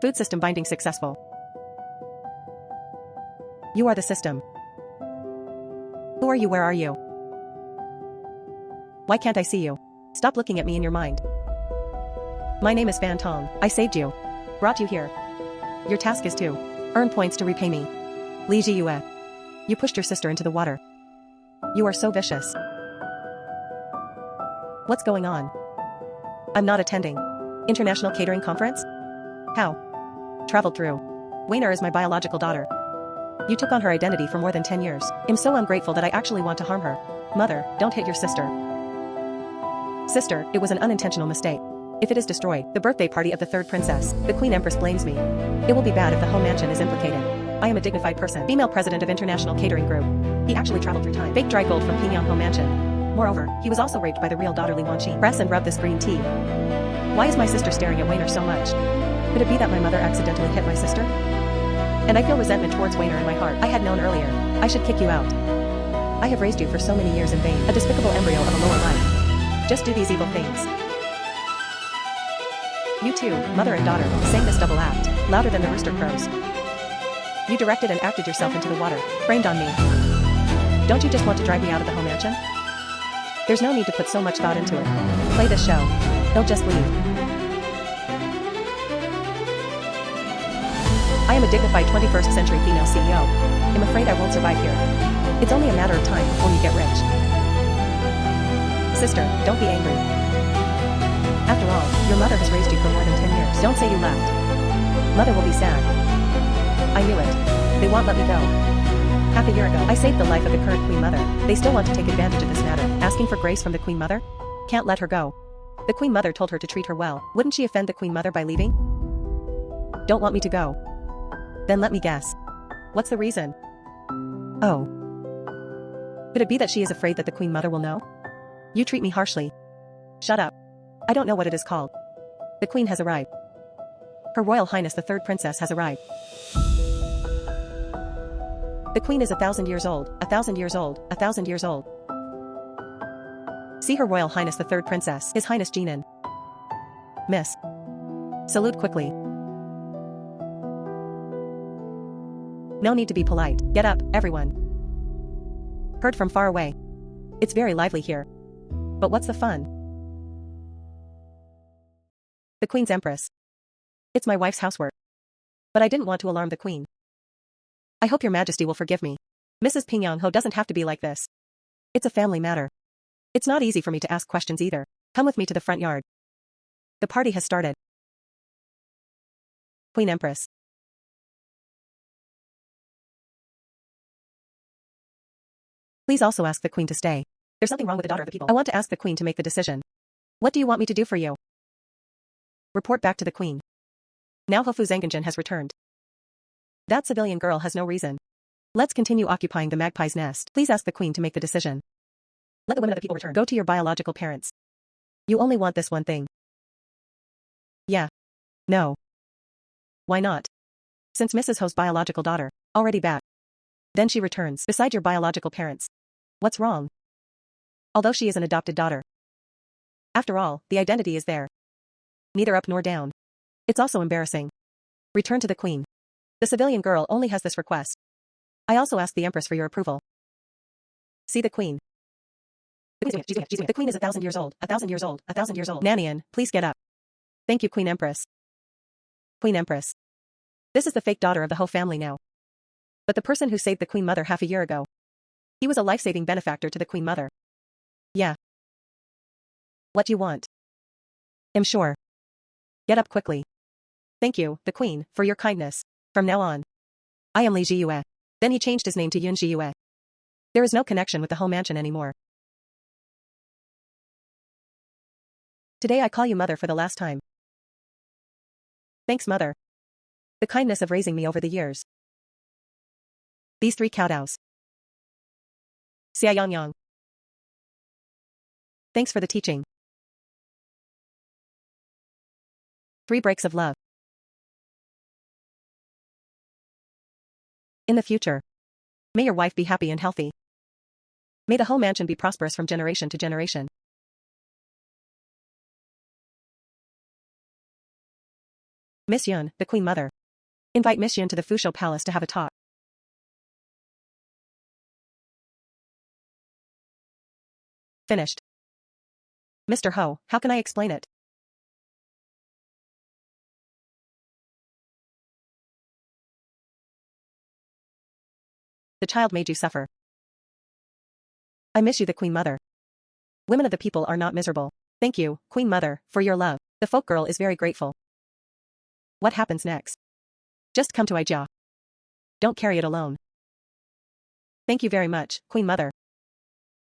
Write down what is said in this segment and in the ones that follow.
Food system binding successful. You are the system. Who are you? Where are you? Why can't I see you? Stop looking at me in your mind. My name is Fan Tong. I saved you. Brought you here. Your task is to earn points to repay me. Zhiyue. You pushed your sister into the water. You are so vicious. What's going on? I'm not attending. International catering conference? How? Traveled through. Weiner is my biological daughter. You took on her identity for more than 10 years. I'm so ungrateful that I actually want to harm her. Mother, don't hit your sister. Sister, it was an unintentional mistake. If it is destroyed, the birthday party of the third princess, the Queen Empress blames me. It will be bad if the whole mansion is implicated. I am a dignified person. Female president of International Catering Group. He actually traveled through time. Baked dry gold from Pyongyang home mansion. Moreover, he was also raped by the real daughter Li Wanqi. Press and rub this green tea. Why is my sister staring at Weiner so much? Could it be that my mother accidentally hit my sister? And I feel resentment towards Weiner in my heart. I had known earlier. I should kick you out. I have raised you for so many years in vain. A despicable embryo of a lower life. Just do these evil things. You two, mother and daughter, sang this double act, louder than the rooster crows. You directed and acted yourself into the water, framed on me. Don't you just want to drive me out of the home mansion? There's no need to put so much thought into it. Play this show. They'll just leave. I am a dignified 21st century female CEO. I'm afraid I won't survive here. It's only a matter of time before you get rich. Sister, don't be angry. After all, your mother has raised you for more than 10 years. Don't say you left. Mother will be sad. I knew it. They won't let me go. Half a year ago, I saved the life of the current Queen Mother. They still want to take advantage of this matter, asking for grace from the Queen Mother? Can't let her go. The Queen Mother told her to treat her well. Wouldn't she offend the Queen Mother by leaving? Don't want me to go. Then let me guess. What's the reason? Oh. Could it be that she is afraid that the Queen Mother will know? You treat me harshly. Shut up. I don't know what it is called. The Queen has arrived. Her Royal Highness the Third Princess has arrived. The Queen is 1,000 years old, 1,000 years old, 1,000 years old. See Her Royal Highness the Third Princess, His Highness Jinan. Miss. Salute quickly. No need to be polite. Get up, everyone. Heard from far away. It's very lively here. But what's the fun? The Queen's Empress. It's my wife's housework. But I didn't want to alarm the Queen. I hope your Majesty will forgive me. Mrs. Pingyang-ho doesn't have to be like this. It's a family matter. It's not easy for me to ask questions either. Come with me to the front yard. The party has started. Queen Empress. Please also ask the Queen to stay. There's something wrong with the daughter of the people. I want to ask the Queen to make the decision. What do you want me to do for you? Report back to the Queen. Now Hofu Zengenjin has returned. That civilian girl has no reason. Let's continue occupying the magpie's nest. Please ask the Queen to make the decision. Let the women of the people return. Go to your biological parents. You only want this one thing. Yeah. No. Why not? Since Mrs. Ho's biological daughter, already back. Then she returns, beside your biological parents. What's wrong? Although she is an adopted daughter. After all, the identity is there. Neither up nor down. It's also embarrassing. Return to the Queen. The civilian girl only has this request. I also ask the Empress for your approval. See the Queen. The Queen is 1,000 years old, 1,000 years old, 1,000 years old. Nanian, please get up. Thank you, Queen Empress. Queen Empress. This is the fake daughter of the Ho family now. But the person who saved the Queen Mother half a year ago. He was a life-saving benefactor to the Queen Mother. Yeah. What you want? I'm sure. Get up quickly. Thank you, the Queen, for your kindness. From now on. I am Li Zhiyue. Then he changed his name to Yun Zhiyue. There is no connection with the Ho mansion anymore. Today I call you Mother for the last time. Thanks, Mother. The kindness of raising me over the years. These 3 kowtows. Xia Yang Yang. Thanks for the teaching. 3 breaks of love. In the future. May your wife be happy and healthy. May the Ho mansion be prosperous from generation to generation. Miss Yun, the Queen Mother. Invite Miss Yun to the Fusho Palace to have a talk. Finished. Mr. Ho, how can I explain it? The child made you suffer. I miss you, the Queen Mother. Women of the people are not miserable. Thank you, Queen Mother, for your love. The folk girl is very grateful. What happens next? Just come to Ijia. Don't carry it alone. Thank you very much, Queen Mother.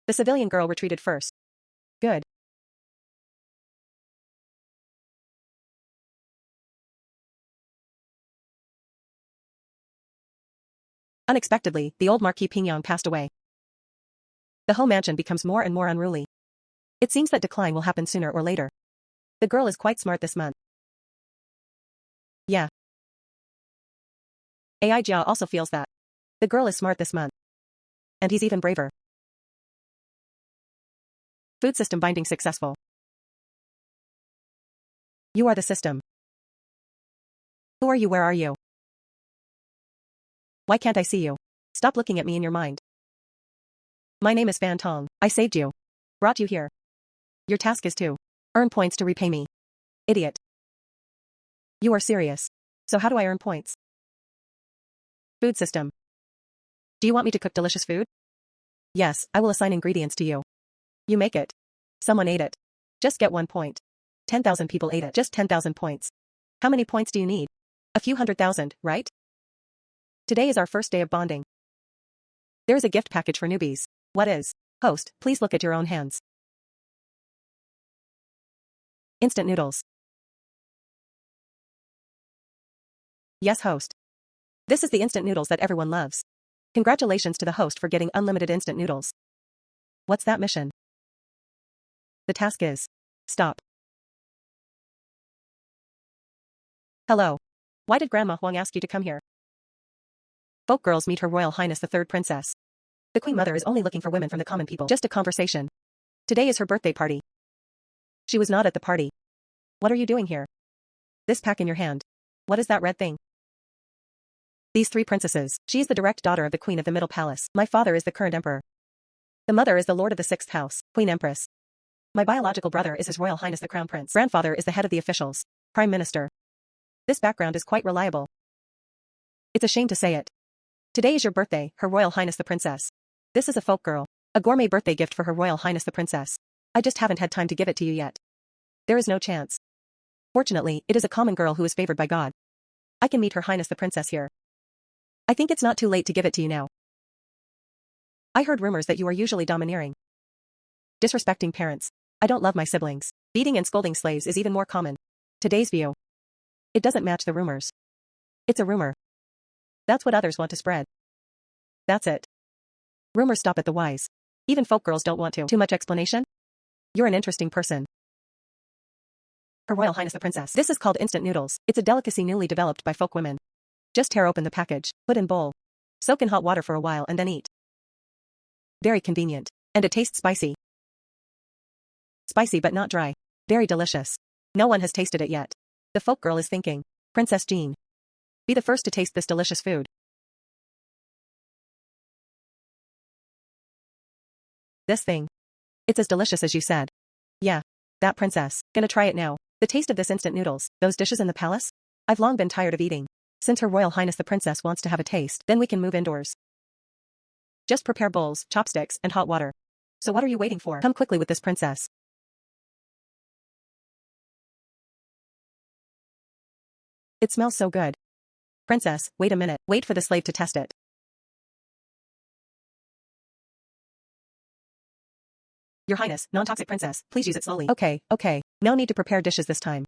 The civilian girl retreated first. Good. Unexpectedly, the old Marquis Pingyang passed away. The Ho mansion becomes more and more unruly. It seems that decline will happen sooner or later. The girl is quite smart this month. Yeah. AI Jia also feels that. The girl is smart this month. And he's even braver. Food system binding successful. You are the system. Who are you? Where are you? Why can't I see you? Stop looking at me in your mind. My name is Fan Tong. I saved you. Brought you here. Your task is to earn points to repay me. Idiot. You are serious. So how do I earn points? Food system. Do you want me to cook delicious food? Yes, I will assign ingredients to you. You make it. Someone ate it. Just get 1 point. 10,000 people ate it. Just 10,000 points. How many points do you need? A few 100,000, right? Today is our first day of bonding. There is a gift package for newbies. What is? Host, please look at your own hands. Instant noodles. Yes, host. This is the instant noodles that everyone loves. Congratulations to the host for getting unlimited instant noodles. What's that mission? The task is stop. Hello. Why did Grandma Huang ask you to come here? Folk girls meet Her Royal Highness the Third Princess. The Queen Mother is only looking for women from the common people. Just a conversation. Today is her birthday party. She was not at the party. What are you doing here? This pack in your hand. What is that red thing? These 3 princesses. She is the direct daughter of the Queen of the Middle Palace. My father is the current emperor. The mother is the Lord of the 6th House, Queen Empress. My biological brother is His Royal Highness the Crown Prince. Grandfather is the head of the officials, Prime Minister. This background is quite reliable. It's a shame to say it. Today is your birthday, Her Royal Highness the Princess. This is a folk girl. A gourmet birthday gift for Her Royal Highness the Princess. I just haven't had time to give it to you yet. There is no chance. Fortunately, it is a common girl who is favored by God. I can meet Her Highness the Princess here. I think it's not too late to give it to you now. I heard rumors that you are usually domineering. Disrespecting parents. I don't love my siblings. Beating and scolding slaves is even more common. Today's view. It doesn't match the rumors. It's a rumor. That's what others want to spread. That's it. Rumors stop at the wise. Even folk girls don't want to. Too much explanation? You're an interesting person. Her Royal Highness the Princess. This is called instant noodles. It's a delicacy newly developed by folk women. Just tear open the package, put in bowl. Soak in hot water for a while and then eat. Very convenient. And it tastes spicy. Spicy but not dry. Very delicious. No one has tasted it yet. The folk girl is thinking. Princess Jean. Be the first to taste this delicious food. This thing. It's as delicious as you said. Yeah. That princess. Gonna try it now. The taste of this instant noodles. Those dishes in the palace? I've long been tired of eating. Since Her Royal Highness the Princess wants to have a taste, then we can move indoors. Just prepare bowls, chopsticks, and hot water. So what are you waiting for? Come quickly with this princess. It smells so good. Princess, wait a minute. Wait for the slave to test it. Your Highness, non-toxic princess, please use it slowly. Okay. No need to prepare dishes this time.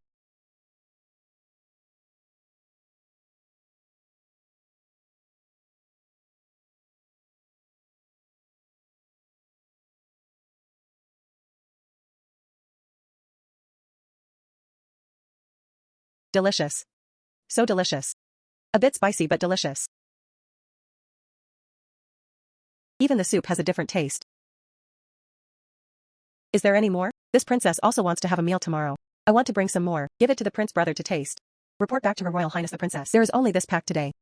Delicious. So delicious. A bit spicy but delicious. Even the soup has a different taste. Is there any more? This princess also wants to have a meal tomorrow. I want to bring some more. Give it to the prince brother to taste. Report back to Her Royal Highness the Princess. There is only this pack today.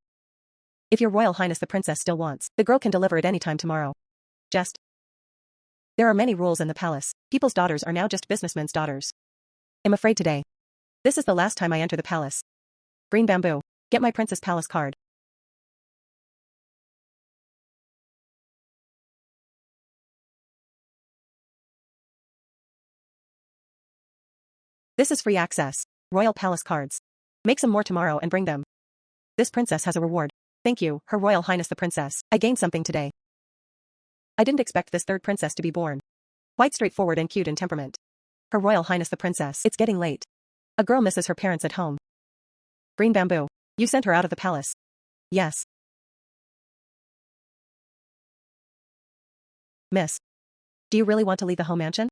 If Your Royal Highness the Princess still wants, the girl can deliver it anytime tomorrow. Just. There are many rules in the palace. People's daughters are now just businessmen's daughters. I'm afraid today. This is the last time I enter the palace. Green bamboo. Get my Princess Palace card. This is free access. Royal Palace cards. Make some more tomorrow and bring them. This princess has a reward. Thank you, Her Royal Highness the Princess. I gained something today. I didn't expect this third princess to be born. Quite straightforward and cute in temperament. Her Royal Highness the Princess. It's getting late. A girl misses her parents at home. Green bamboo. You sent her out of the palace. Yes. Miss. Do you really want to leave the home mansion?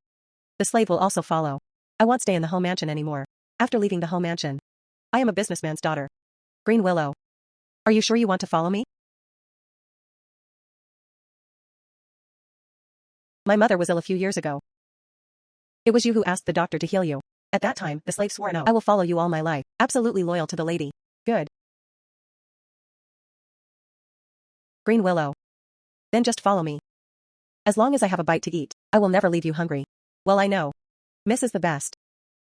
The slave will also follow. I won't stay in the home mansion anymore. After leaving the home mansion. I am a businessman's daughter. Green willow. Are you sure you want to follow me? My mother was ill a few years ago. It was you who asked the doctor to heal you. At that time, the slave swore no. I will follow you all my life. Absolutely loyal to the lady. Good. Green willow. Then just follow me. As long as I have a bite to eat, I will never leave you hungry. Well, I know. Miss is the best.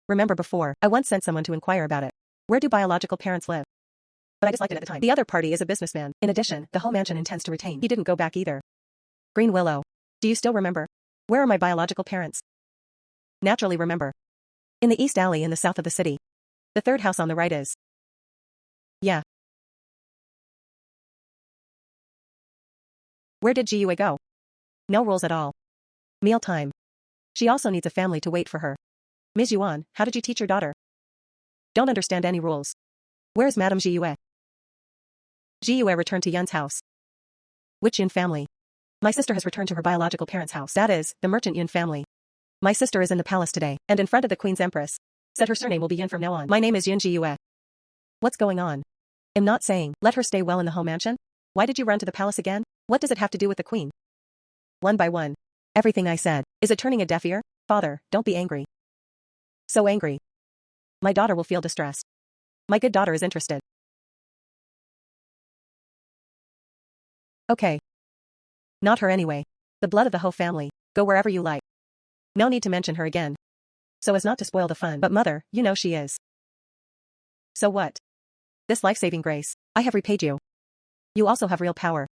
Remember before, I once sent someone to inquire about it. Where do biological parents live? But I disliked it at the time. The other party is a businessman. In addition, the home mansion intends to retain. He didn't go back either. Green willow. Do you still remember? Where are my biological parents? Naturally remember. In the east alley in the south of the city. The third house on the right is. Yeah. Where did Zhiyue go? No rules at all. Mealtime. She also needs a family to wait for her. Ms. Yuan, how did you teach your daughter? Don't understand any rules. Where's Madame Zhiyue? Zhiyue returned to Yun's house. Which Yun family? My sister has returned to her biological parents' house. That is, the merchant Yun family. My sister is in the palace today, and in front of the Queen's Empress. Said her surname will be Yun from now on. My name is Yun Zhiyue. What's going on? I'm not saying, let her stay well in the home mansion? Why did you run to the palace again? What does it have to do with the Queen? One by one. Everything I said. Is it turning a deaf ear? Father, don't be angry. So angry. My daughter will feel distressed. My good daughter is interested. Okay. Not her anyway. The blood of the whole family. Go wherever you like. No need to mention her again. So as not to spoil the fun. But mother, you know she is. So what? This life-saving grace. I have repaid you. You also have real power.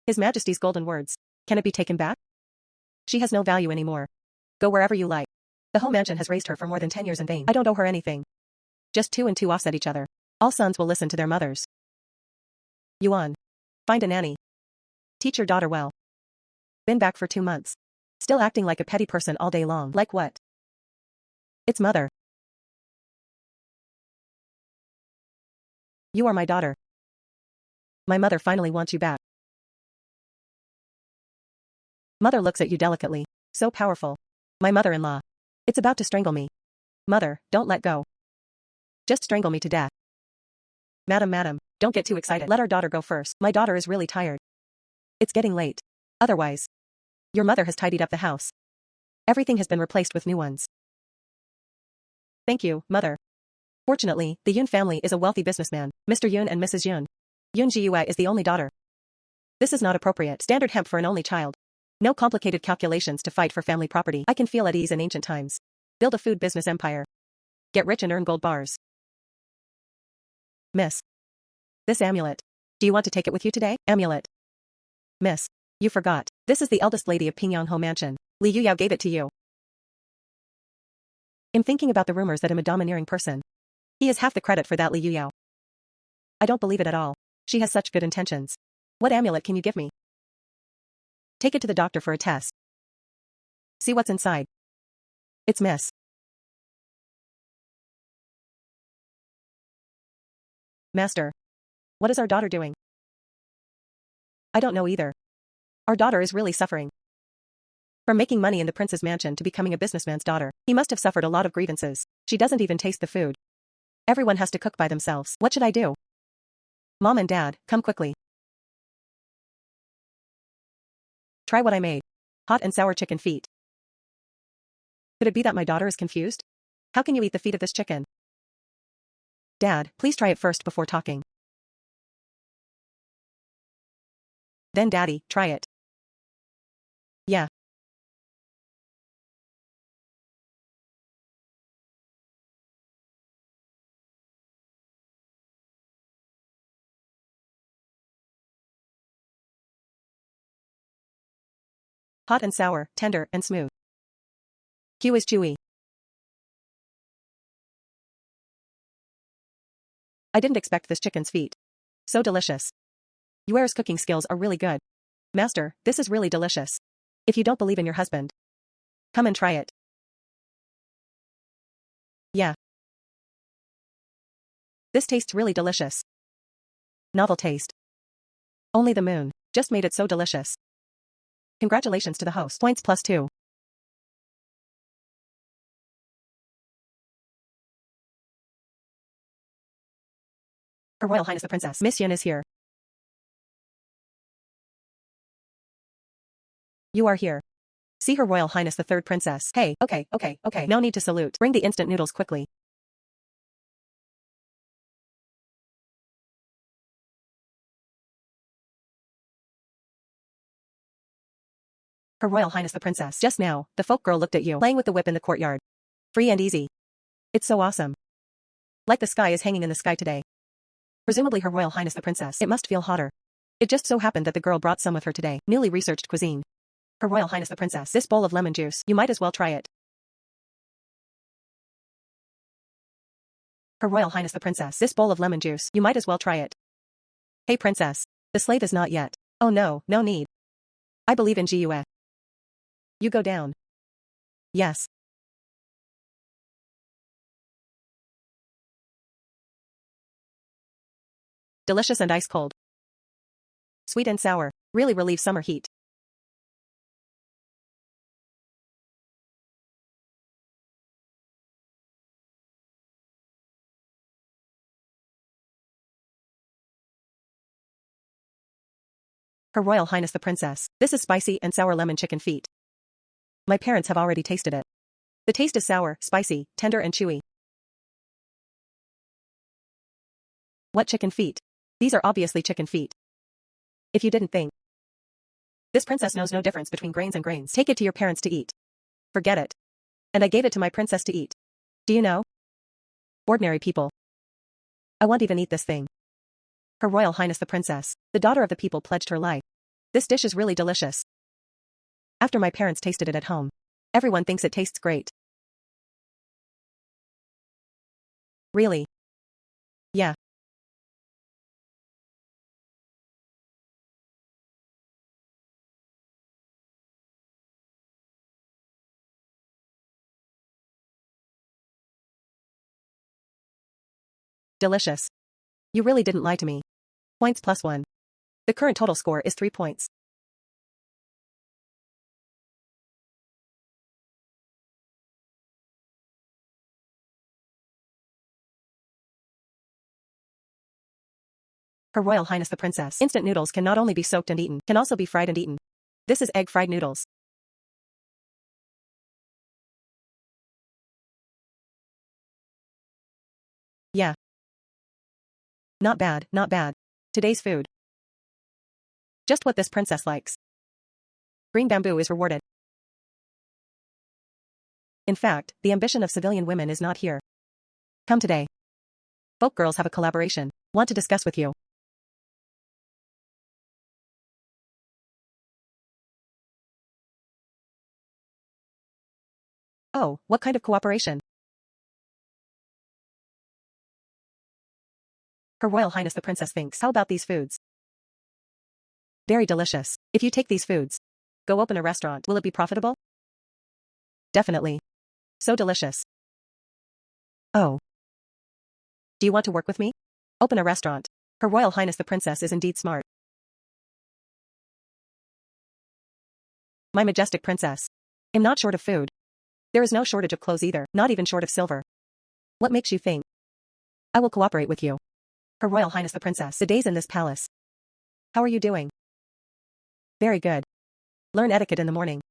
His Majesty's golden words. Can it be taken back? She has no value anymore. Go wherever you like. The home mansion has raised her for more than 10 years in vain. I don't owe her anything. Just 2 and 2 offset each other. All sons will listen to their mothers. Yuan. Find a nanny. Teach your daughter well. Been back for 2 months. Still acting like a petty person all day long. Like what? It's mother. You are my daughter. My mother finally wants you back. Mother looks at you delicately. So powerful. My mother-in-law. It's about to strangle me. Mother, don't let go. Just strangle me to death. Madam, don't get too excited. Let our daughter go first. My daughter is really tired. It's getting late. Otherwise. Your mother has tidied up the house. Everything has been replaced with new ones. Thank you, mother. Fortunately, the Yun family is a wealthy businessman, Mr. Yun and Mrs. Yun. Yun Zhiyue is the only daughter. This is not appropriate. Standard hemp for an only child. No complicated calculations to fight for family property. I can feel at ease in ancient times. Build a food business empire. Get rich and earn gold bars. Miss. This amulet. Do you want to take it with you today? Amulet. Miss. You forgot. This is the eldest lady of Pingyang Home Mansion. Li Yuyao gave it to you. I'm thinking about the rumors that I'm a domineering person. He has half the credit for that, Li Yuyao. I don't believe it at all. She has such good intentions. What amulet can you give me? Take it to the doctor for a test. See what's inside. It's Miss. Master. What is our daughter doing? I don't know either. Our daughter is really suffering. From making money in the prince's mansion to becoming a businessman's daughter, he must have suffered a lot of grievances. She doesn't even taste the food. Everyone has to cook by themselves. What should I do? Mom and Dad, come quickly. Try what I made. Hot and sour chicken feet. Could it be that my daughter is confused? How can you eat the feet of this chicken? Dad, please try it first before talking. Then Daddy, try it. Yeah. Hot and sour, tender and smooth. Q is chewy. I didn't expect this chicken's feet. So delicious. Yue's cooking skills are really good. Master, this is really delicious. If you don't believe in your husband, come and try it. Yeah. This tastes really delicious. Novel taste. Only the moon just made it so delicious. Congratulations to the host. Points +2. Her Royal Highness the Princess. Miss Yin is here. You are here. See Her Royal Highness the Third Princess. Hey, okay. No need to salute. Bring the instant noodles quickly. Her Royal Highness the Princess. Just now, the folk girl looked at you, playing with the whip in the courtyard. Free and easy. It's so awesome. Like the sky is hanging in the sky today. Presumably Her Royal Highness the Princess. It must feel hotter. It just so happened that the girl brought some with her today. Newly researched cuisine. Her Royal Highness the Princess. This bowl of lemon juice, you might as well try it. Her Royal Highness the Princess. This bowl of lemon juice, you might as well try it. Hey Princess. The slave is not yet. Oh no, no need. I believe in Zhiyue. You go down. Yes. Delicious and ice cold. Sweet and sour. Really relieves summer heat. Her Royal Highness the Princess. This is spicy and sour lemon chicken feet. My parents have already tasted it. The taste is sour, spicy, tender and chewy. What chicken feet? These are obviously chicken feet. If you didn't think. This princess knows no difference between grains and grains. Take it to your parents to eat. Forget it. And I gave it to my princess to eat. Do you know? Ordinary people. I won't even eat this thing. Her Royal Highness the Princess, the daughter of the people, pledged her life. This dish is really delicious. After my parents tasted it at home, everyone thinks it tastes great. Really? Yeah. Delicious. You really didn't lie to me. Points +1. The current total score is 3 points. Her Royal Highness the Princess. Instant noodles can not only be soaked and eaten, can also be fried and eaten. This is egg fried noodles. Yeah. Not bad, not bad. Today's food. Just what this princess likes. Green bamboo is rewarded. In fact, the ambition of civilian women is not here. Come today. Folk girls have a collaboration. Want to discuss with you. Oh, what kind of cooperation? Her Royal Highness the Princess thinks. How about these foods? Very delicious. If you take these foods, go open a restaurant, will it be profitable? Definitely. So delicious. Oh. Do you want to work with me? Open a restaurant. Her Royal Highness the Princess is indeed smart. My majestic princess. I'm not short of food. There is no shortage of clothes either, not even short of silver. What makes you think? I will cooperate with you. Her Royal Highness the Princess. The days in this palace. How are you doing? Very good. Learn etiquette in the morning.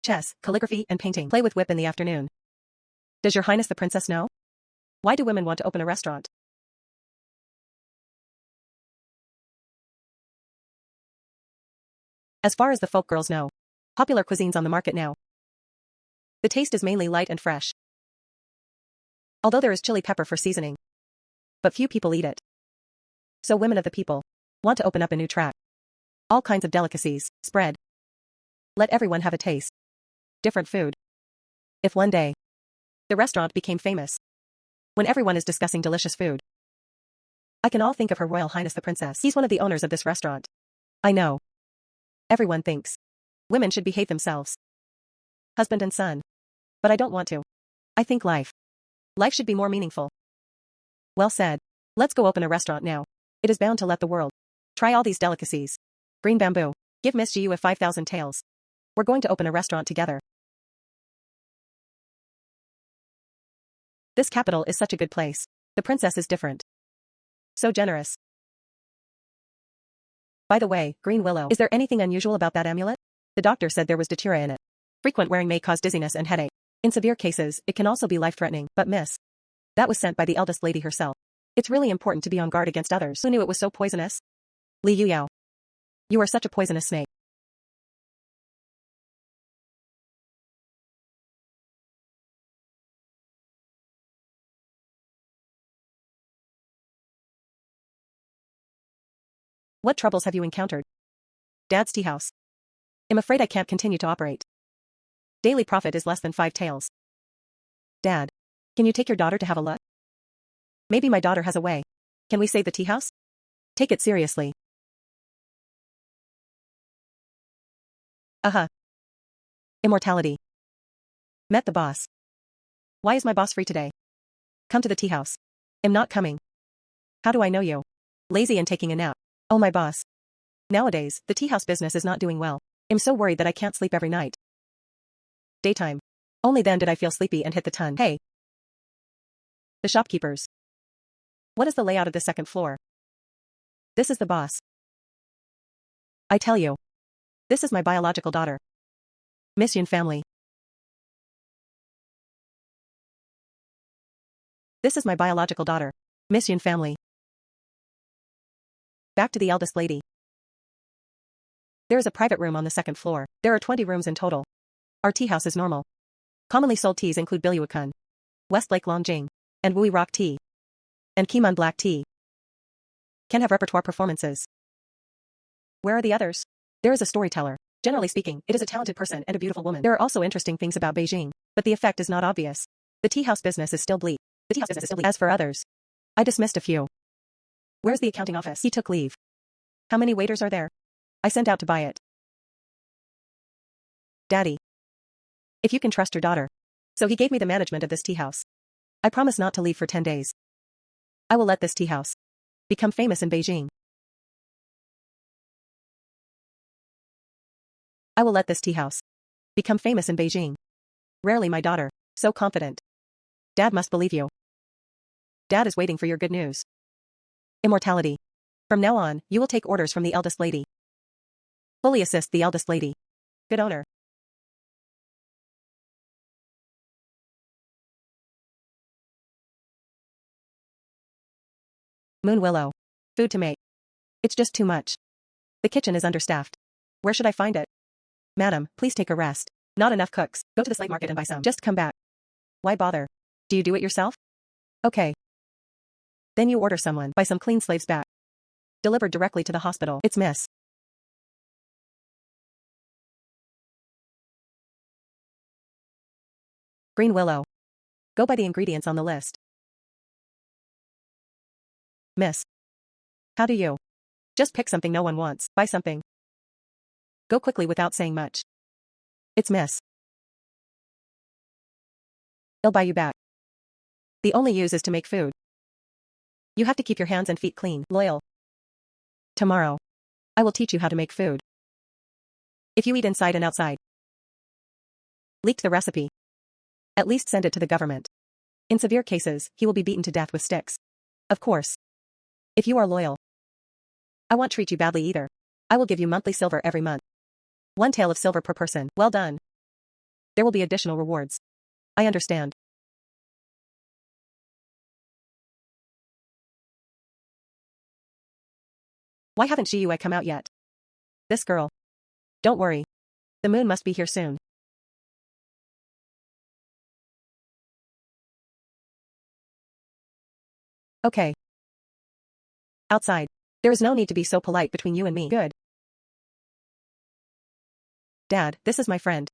Chess, calligraphy, and painting. Play with whip in the afternoon. Does your Highness the Princess know? Why do women want to open a restaurant? As far as the folk girls know. Popular cuisines on the market now. The taste is mainly light and fresh. Although there is chili pepper for seasoning. But few people eat it. So women of the people want to open up a new track. All kinds of delicacies, spread. Let everyone have a taste. Different food. If one day the restaurant became famous, when everyone is discussing delicious food, I can all think of Her Royal Highness the Princess. He's one of the owners of this restaurant. I know. Everyone thinks women should behave themselves. Husband and son. But I don't want to. I think life should be more meaningful. Well said. Let's go open a restaurant now. It is bound to let the world try all these delicacies. Green bamboo. Give Miss Zhiyue 5,000 taels. We're going to open a restaurant together. This capital is such a good place. The princess is different. So generous. By the way, Green Willow, is there anything unusual about that amulet? The doctor said there was datura in it. Frequent wearing may cause dizziness and headache. In severe cases, it can also be life-threatening. But miss, that was sent by the eldest lady herself. It's really important to be on guard against others. Who knew it was so poisonous? Li Yuyao. You are such a poisonous snake. What troubles have you encountered? Dad's tea house. I'm afraid I can't continue to operate. Daily profit is less than 5 taels. Dad, can you take your daughter to have a look? Maybe my daughter has a way. Can we save the tea house? Take it seriously. Immortality. Met the boss. Why is my boss free today? Come to the tea house. I'm not coming. How do I know you? Lazy and taking a nap. Oh, my boss. Nowadays, the tea house business is not doing well. I'm so worried that I can't sleep every night. Daytime. Only then did I feel sleepy and hit the ton. Hey. The shopkeepers. What is the layout of the second floor? This is the boss. I tell you. This is my biological daughter. Miss Yun family. This is my biological daughter. Miss Yun family. Back to the eldest lady. There is a private room on the second floor. There are 20 rooms in total. Our tea house is normal. Commonly sold teas include Biluakun, Westlake Longjing, and Wui Rock tea, and Kimon black tea. Can have repertoire performances. Where are the others? There is a storyteller. Generally speaking, it is a talented person and a beautiful woman. There are also interesting things about Beijing, but the effect is not obvious. The tea house business is still bleak. As for others, I dismissed a few. Where's the accounting office? He took leave. How many waiters are there? I sent out to buy it. Daddy. If you can trust your daughter. So he gave me the management of this tea house. I promise not to leave for 10 days. I will let this tea house become famous in Beijing. I will let this tea house become famous in Beijing. Rarely my daughter, so confident. Dad must believe you. Dad is waiting for your good news. Immortality. From now on, you will take orders from the eldest lady. Fully assist the eldest lady. Good owner. Moon Willow. Food to make. It's just too much. The kitchen is understaffed. Where should I find it? Madam, please take a rest. Not enough cooks. Go to the slave market and buy some. Just come back. Why bother? Do you do it yourself? Okay. Then you order someone. Buy some clean slaves back. Delivered directly to the hospital. It's Miss. Green Willow. Go by the ingredients on the list. Miss. How do you? Just pick something no one wants. Buy something. Go quickly without saying much. It's Miss. They'll buy you back. The only use is to make food. You have to keep your hands and feet clean. Loyal. Tomorrow. I will teach you how to make food. If you eat inside and outside. Leaked the recipe. At least send it to the government. In severe cases, he will be beaten to death with sticks. Of course. If you are loyal. I won't treat you badly either. I will give you monthly silver every month. 1 tael of silver per person. Well done. There will be additional rewards. I understand. Why haven't Zhiyue come out yet? This girl. Don't worry. The moon must be here soon. Okay. Outside. There is no need to be so polite between you and me. Good. Dad, this is my friend.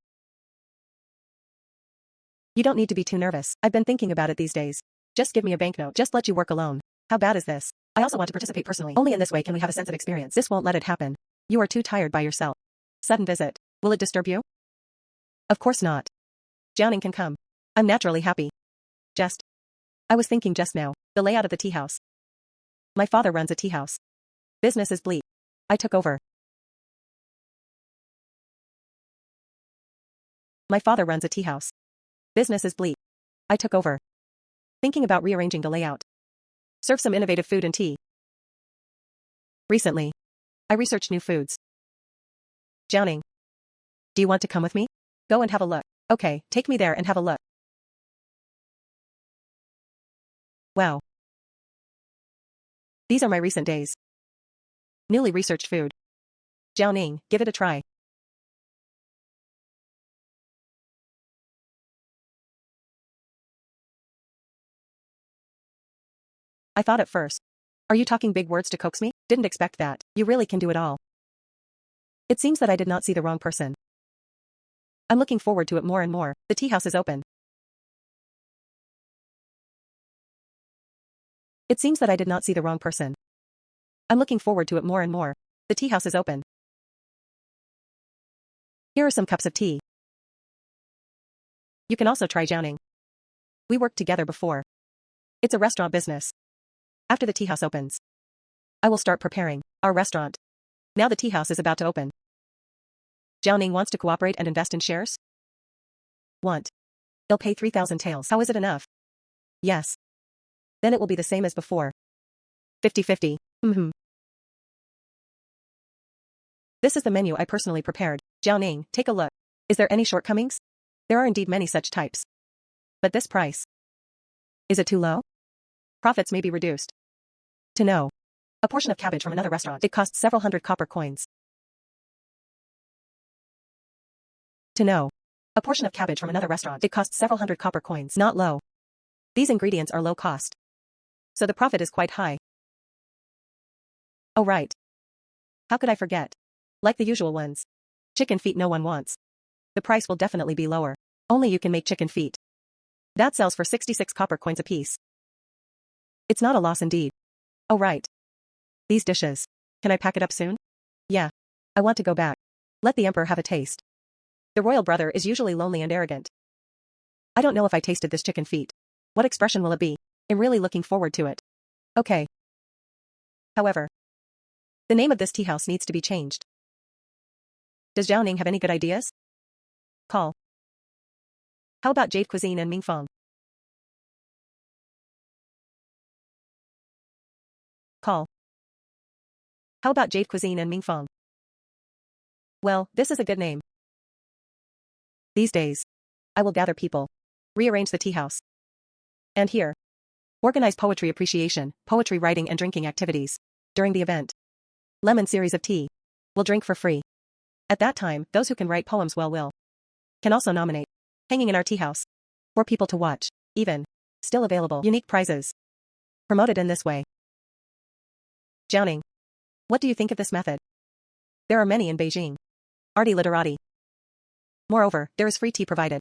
You don't need to be too nervous. I've been thinking about it these days. Just give me a banknote. Just let you work alone. How bad is this? I also want to participate personally. Only in this way can we have a sense of experience. This won't let it happen. You are too tired by yourself. Sudden visit. Will it disturb you? Of course not. Jianing can come. I'm naturally happy. I was thinking just now. The layout of the tea house. My father runs a tea house. Business is bleak. I took over. My father runs a tea house. Business is bleak. I took over. Thinking about rearranging the layout. Serve some innovative food and tea. Recently, I researched new foods. Jianing. Do you want to come with me? Go and have a look. Okay, take me there and have a look. Wow. These are my recent days. Newly researched food. Jianing, give it a try. I thought at first. Are you talking big words to coax me? Didn't expect that. You really can do it all. It seems that I did not see the wrong person. I'm looking forward to it more and more. The tea house is open. It seems that I did not see the wrong person. I'm looking forward to it more and more. The tea house is open. Here are some cups of tea. You can also try Jianing. We worked together before. It's a restaurant business. After the tea house opens, I will start preparing our restaurant. Now the tea house is about to open. Jianing wants to cooperate and invest in shares? Want. They'll pay 3,000 taels. How is it enough? Yes. Then it will be the same as before. 50-50. This is the menu I personally prepared. Jianing, take a look. Is there any shortcomings? There are indeed many such types. But this price. Is it too low? Profits may be reduced. To know. A portion of cabbage from another restaurant. It costs several hundred copper coins. To know. A portion of cabbage from another restaurant. It costs several hundred copper coins. Not low. These ingredients are low cost. So the profit is quite high. Oh right. How could I forget? Like the usual ones. Chicken feet no one wants. The price will definitely be lower. Only you can make chicken feet. That sells for 66 copper coins apiece. It's not a loss indeed. Oh right. These dishes. Can I pack it up soon? Yeah. I want to go back. Let the emperor have a taste. The royal brother is usually lonely and arrogant. I don't know if I tasted this chicken feet. What expression will it be? I'm really looking forward to it. Okay. However, the name of this tea house needs to be changed. Does Jianing have any good ideas? Call. How about Jade Cuisine and Mingfang? Call. How about Jade Cuisine and Mingfang? Well, this is a good name. These days, I will gather people. Rearrange the tea house. And here. Organize poetry appreciation, poetry writing and drinking activities. During the event. Lemon series of tea. Will drink for free. At that time, those who can write poems well will. Can also nominate. Hanging in our tea house. For people to watch. Even. Still available. Unique prizes. Promoted in this way. Jianing. What do you think of this method? There are many in Beijing. Arty literati. Moreover, there is free tea provided.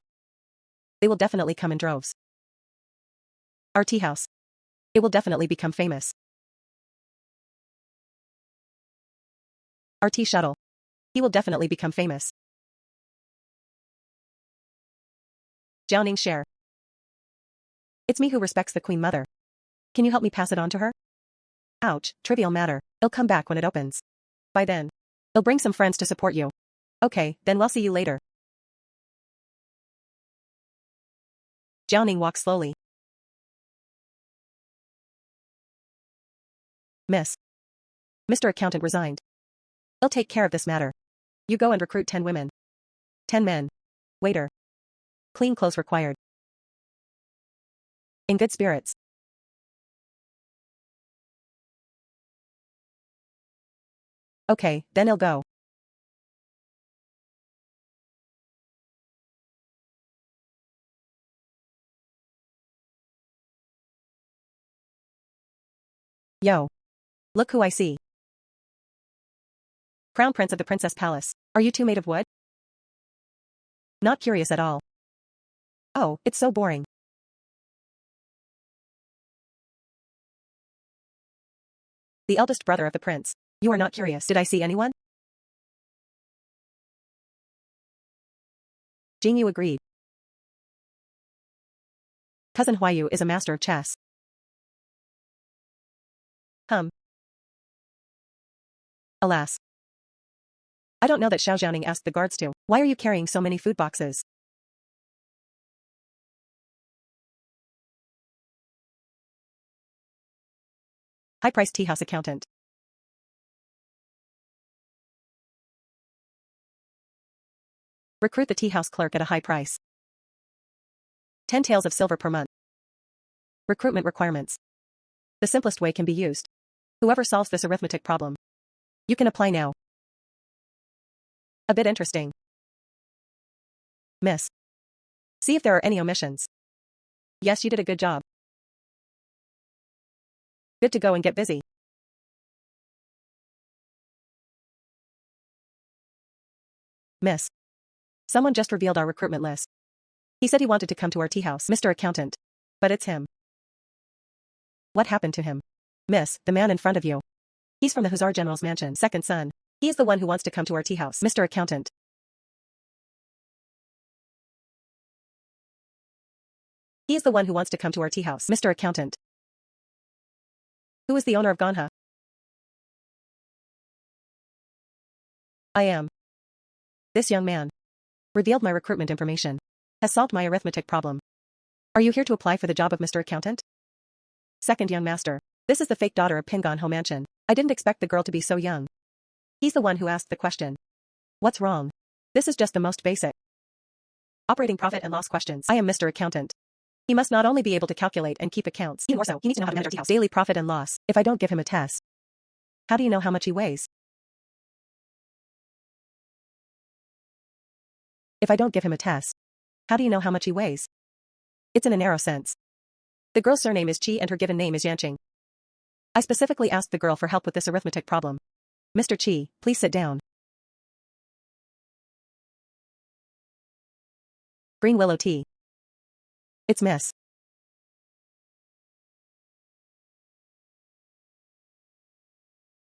They will definitely come in droves. Our tea house. It will definitely become famous. Our tea shuttle. He will definitely become famous. Jianing share. It's me who respects the Queen Mother. Can you help me pass it on to her? Ouch, trivial matter. It'll come back when it opens. By then. It'll bring some friends to support you. Okay, then we'll see you later. Jianing walks slowly. Miss. Mr. Accountant resigned. He'll take care of this matter. You go and recruit 10 women. 10 men. Waiter. Clean clothes required. In good spirits. Okay, then I'll go. Yo. Look who I see. Crown Prince of the Princess Palace. Are you two made of wood? Not curious at all. Oh, it's so boring. The eldest brother of the prince. You are not curious. Did I see anyone? Zhiyue agreed. Cousin Huayu is a master of chess. Alas. I don't know that Xiao Zhaoning asked the guards to. Why are you carrying so many food boxes? High-priced tea house accountant. Recruit the tea house clerk at a high price. 10 taels of silver per month. Recruitment requirements. The simplest way can be used. Whoever solves this arithmetic problem. You can apply now. A bit interesting. Miss. See if there are any omissions. Yes, you did a good job. Good to go and get busy. Miss. Someone just revealed our recruitment list. He said he wanted to come to our tea house, Mr. Accountant. But it's him. What happened to him? Miss, the man in front of you. He's from the Hussar General's mansion, second son. He is the one who wants to come to our tea house, Mr. Accountant. He is the one who wants to come to our tea house, Mr. Accountant. Who is the owner of Ganha? I am. This young man. Revealed my recruitment information. Has solved my arithmetic problem. Are you here to apply for the job of Mr. Accountant? Second young master. This is the fake daughter of Pingan Ho Mansion. I didn't expect the girl to be so young. He's the one who asked the question. What's wrong? This is just the most basic. Operating profit and loss questions. I am Mr. Accountant. He must not only be able to calculate and keep accounts, even more so, he needs to know how to manage our tea house. Daily profit and loss. If I don't give him a test. How do you know how much he weighs? If I don't give him a test. How do you know how much he weighs? It's in a narrow sense. The girl's surname is Qi and her given name is Yanqing. I specifically asked the girl for help with this arithmetic problem. Mr. Qi, please sit down. Green willow tea. It's Miss.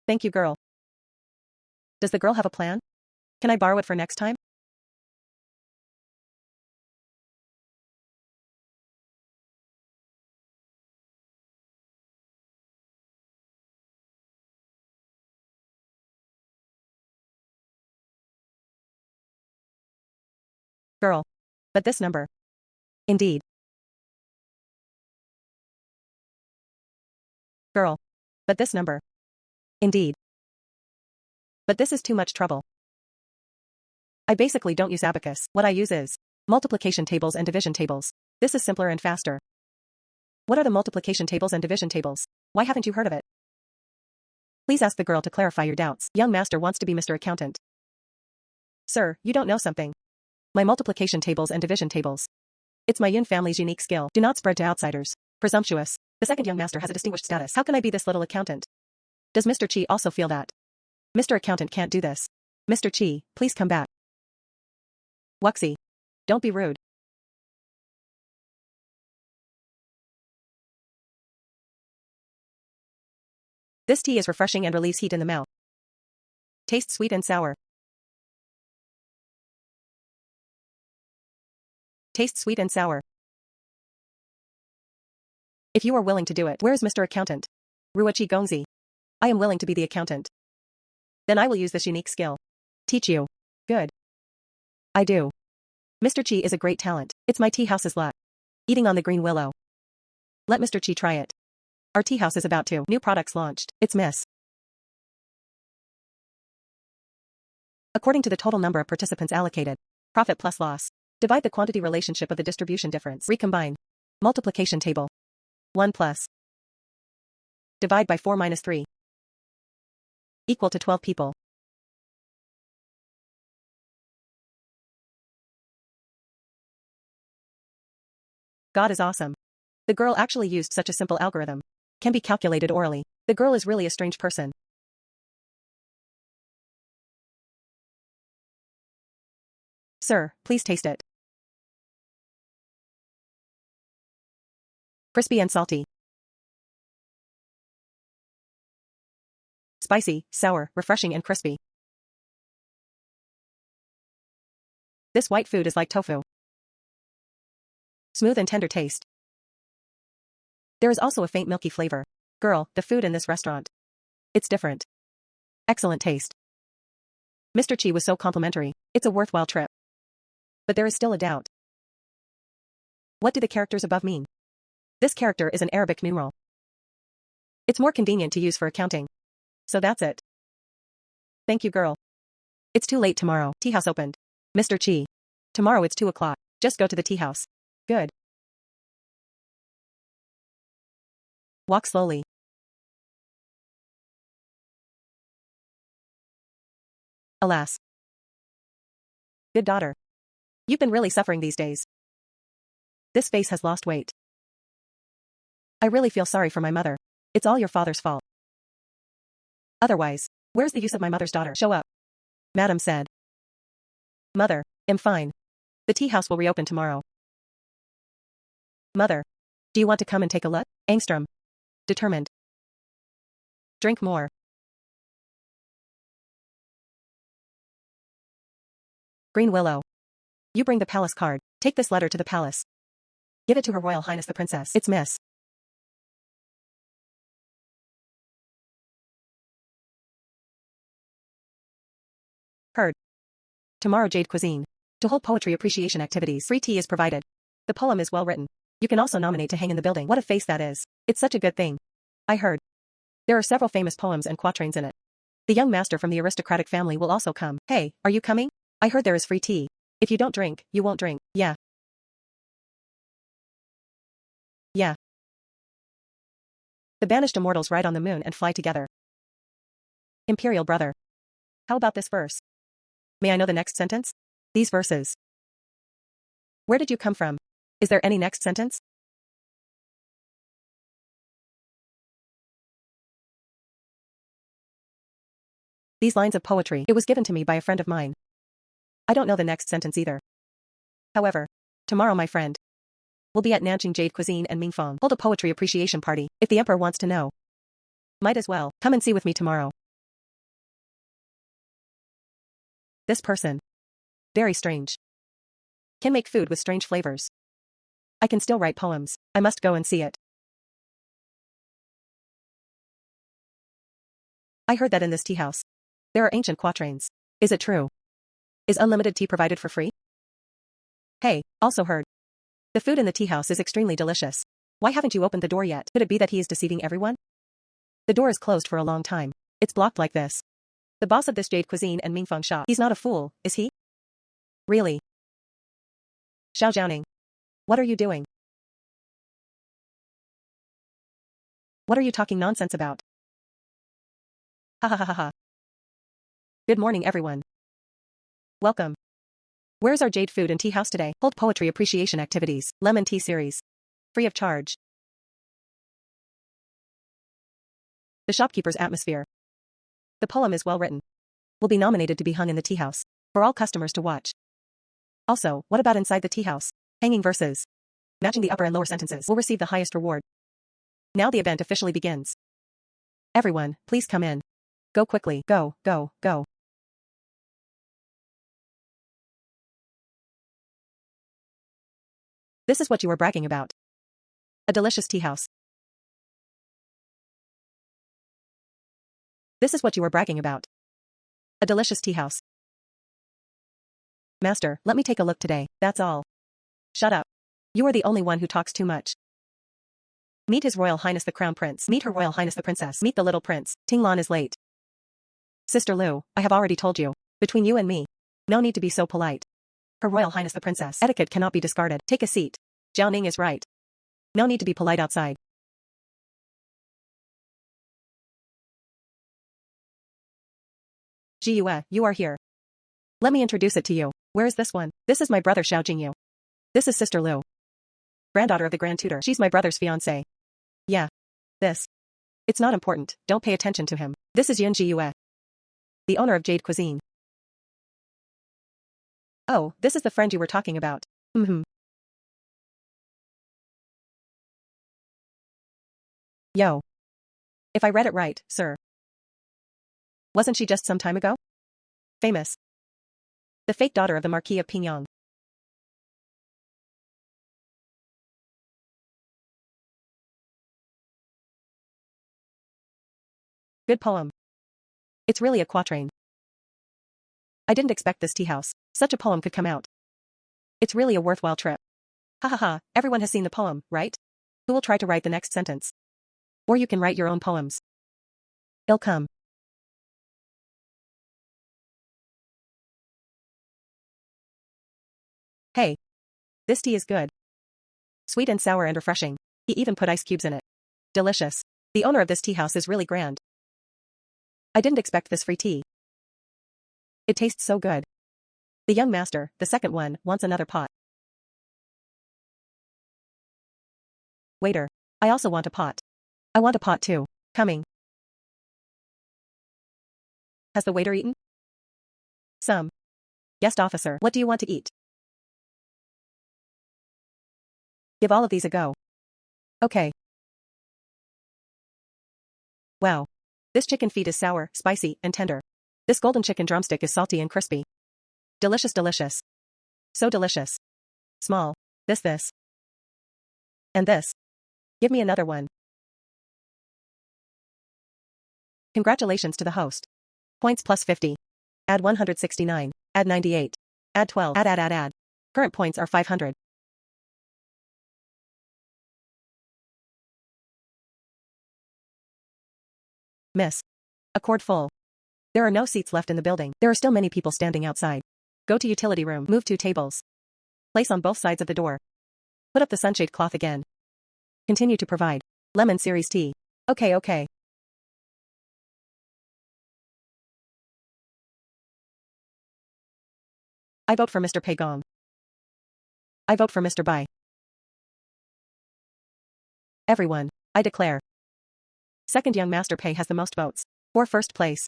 Thank you, girl. Does the girl have a plan? Can I borrow it for next time? Girl. But this number. Indeed. Girl. But this number. Indeed. But this is too much trouble. I basically don't use abacus. What I use is multiplication tables and division tables. This is simpler and faster. What are the multiplication tables and division tables? Why haven't you heard of it? Please ask the girl to clarify your doubts. Young master wants to be Mr. Accountant. Sir, you don't know something. My multiplication tables and division tables. It's my Yun family's unique skill. Do not spread to outsiders. Presumptuous. The second young master has a distinguished status. How can I be this little accountant? Does Mr. Qi also feel that? Mr. Accountant can't do this. Mr. Qi, please come back. Wuxi. Don't be rude. This tea is refreshing and relieves heat in the mouth. Tastes sweet and sour. Tastes sweet and sour. If you are willing to do it, where is Mr. Accountant? Ruoqi Gongzi. I am willing to be the accountant. Then I will use this unique skill. Teach you. Good. I do. Mr. Qi is a great talent. It's my tea house's luck. Eating on the green willow. Let Mr. Qi try it. Our tea house is about to. New products launched. It's Miss. According to the total number of participants allocated. Profit plus loss. Divide the quantity relationship of the distribution difference. Recombine. Multiplication table. 1 plus. Divide by 4 minus 3. Equal to 12 people. God is awesome. The girl actually used such a simple algorithm. Can be calculated orally. The girl is really a strange person. Sir, please taste it. Crispy and salty. Spicy, sour, refreshing and crispy. This white food is like tofu. Smooth and tender taste. There is also a faint milky flavor. Girl, the food in this restaurant. It's different. Excellent taste. Mr. Chi was so complimentary. It's a worthwhile trip. But there is still a doubt. What do the characters above mean? This character is an Arabic numeral. It's more convenient to use for accounting. So that's it. Thank you, girl. It's too late tomorrow. Tea house opened. Mr. Chi. Tomorrow it's 2 o'clock. Just go to the tea house. Good. Walk slowly. Alas. Good daughter. You've been really suffering these days. This face has lost weight. I really feel sorry for my mother. It's all your father's fault. Otherwise, where's the use of my mother's daughter? Show up. Madam said. Mother, I'm fine. The tea house will reopen tomorrow. Mother, do you want to come and take a look? Angstrom. Determined. Drink more. Green Willow. You bring the palace card. Take this letter to the palace. Give it to Her Royal Highness the Princess. It's Miss. Heard. Tomorrow Jade Cuisine. To hold poetry appreciation activities. Free tea is provided. The poem is well written. You can also nominate to hang in the building. What a face that is. It's such a good thing. I heard. There are several famous poems and quatrains in it. The young master from the aristocratic family will also come. Hey, are you coming? I heard there is free tea. If you don't drink, you won't drink. Yeah. Yeah. The banished immortals ride on the moon and fly together. Imperial brother. How about this verse? May I know the next sentence? These verses. Where did you come from? Is there any next sentence? These lines of poetry. It was given to me by a friend of mine. I don't know the next sentence either. However, tomorrow my friend will be at Nanjing Jade Cuisine and Mingfeng. Hold a poetry appreciation party. If the emperor wants to know, might as well come and see with me tomorrow. This person. Very strange. Can make food with strange flavors. I can still write poems. I must go and see it. I heard that in this tea house there are ancient quatrains. Is it true? Is unlimited tea provided for free? Hey, also heard. The food in the tea house is extremely delicious. Why haven't you opened the door yet? Could it be that he is deceiving everyone? The door is closed for a long time. It's blocked like this. The boss of this Jade Cuisine and Mingfeng shop. He's not a fool, is he? Really? Xiao Jiaoning. What are you doing? What are you talking nonsense about? Ha ha ha ha ha. Good morning everyone. Welcome. Where's our Jade food and tea house today? Hold poetry appreciation activities. Lemon tea series. Free of charge. The shopkeeper's atmosphere. The poem is well written. Will be nominated to be hung in the tea house. For all customers to watch. Also, what about inside the tea house? Hanging verses. Matching the upper and lower sentences will receive the highest reward. Now the event officially begins. Everyone, please come in. Go quickly. Go, go, go. This is what you were bragging about. A delicious tea house. This is what you were bragging about. A delicious tea house. Master, let me take a look today, that's all. Shut up. You are the only one who talks too much. Meet His Royal Highness the Crown Prince. Meet Her Royal Highness the Princess. Meet the little prince. Ting Lan is late. Sister Lu, I have already told you. Between you and me. No need to be so polite. Her Royal Highness the Princess. Etiquette cannot be discarded. Take a seat. Jiao Ning is right. No need to be polite outside. Zhiyue, you are here. Let me introduce it to you. Where is this one? This is my brother Xiao Jingyu. This is Sister Lu. Granddaughter of the Grand Tutor. She's my brother's fiancée. Yeah. This. It's not important, don't pay attention to him. This is Zhiyue, the owner of Jade Cuisine. Oh, this is the friend you were talking about. Yo. If I read it right, sir. Wasn't she just some time ago? Famous. The fake daughter of the Marquis of Pingyang. Good poem. It's really a quatrain. I didn't expect this tea house. Such a poem could come out. It's really a worthwhile trip. Ha ha ha, everyone has seen the poem, right? Who will try to write the next sentence? Or you can write your own poems. It'll come. Hey. This tea is good. Sweet and sour and refreshing. He even put ice cubes in it. Delicious. The owner of this tea house is really grand. I didn't expect this free tea. It tastes so good. The young master, the second one, wants another pot. Waiter. I also want a pot. I want a pot too. Coming. Has the waiter eaten? Some. Guest officer, what do you want to eat? Give all of these a go. Okay. Wow. This chicken feet is sour, spicy, and tender. This golden chicken drumstick is salty and crispy. Delicious, delicious. So delicious. Small. This. And this. Give me another one. Congratulations to the host. Points plus 50. Add 169. Add 98. Add 12. Add. Current points are 500. Miss. Accord full. There are no seats left in the building. There are still many people standing outside. Go to utility room. Move 2 tables. Place on both sides of the door. Put up the sunshade cloth again. Continue to provide. Lemon series tea. Okay. I vote for Mr. Paigong. I vote for Mr. Bai. Everyone, I declare. Second young master Pei has the most votes. For first place.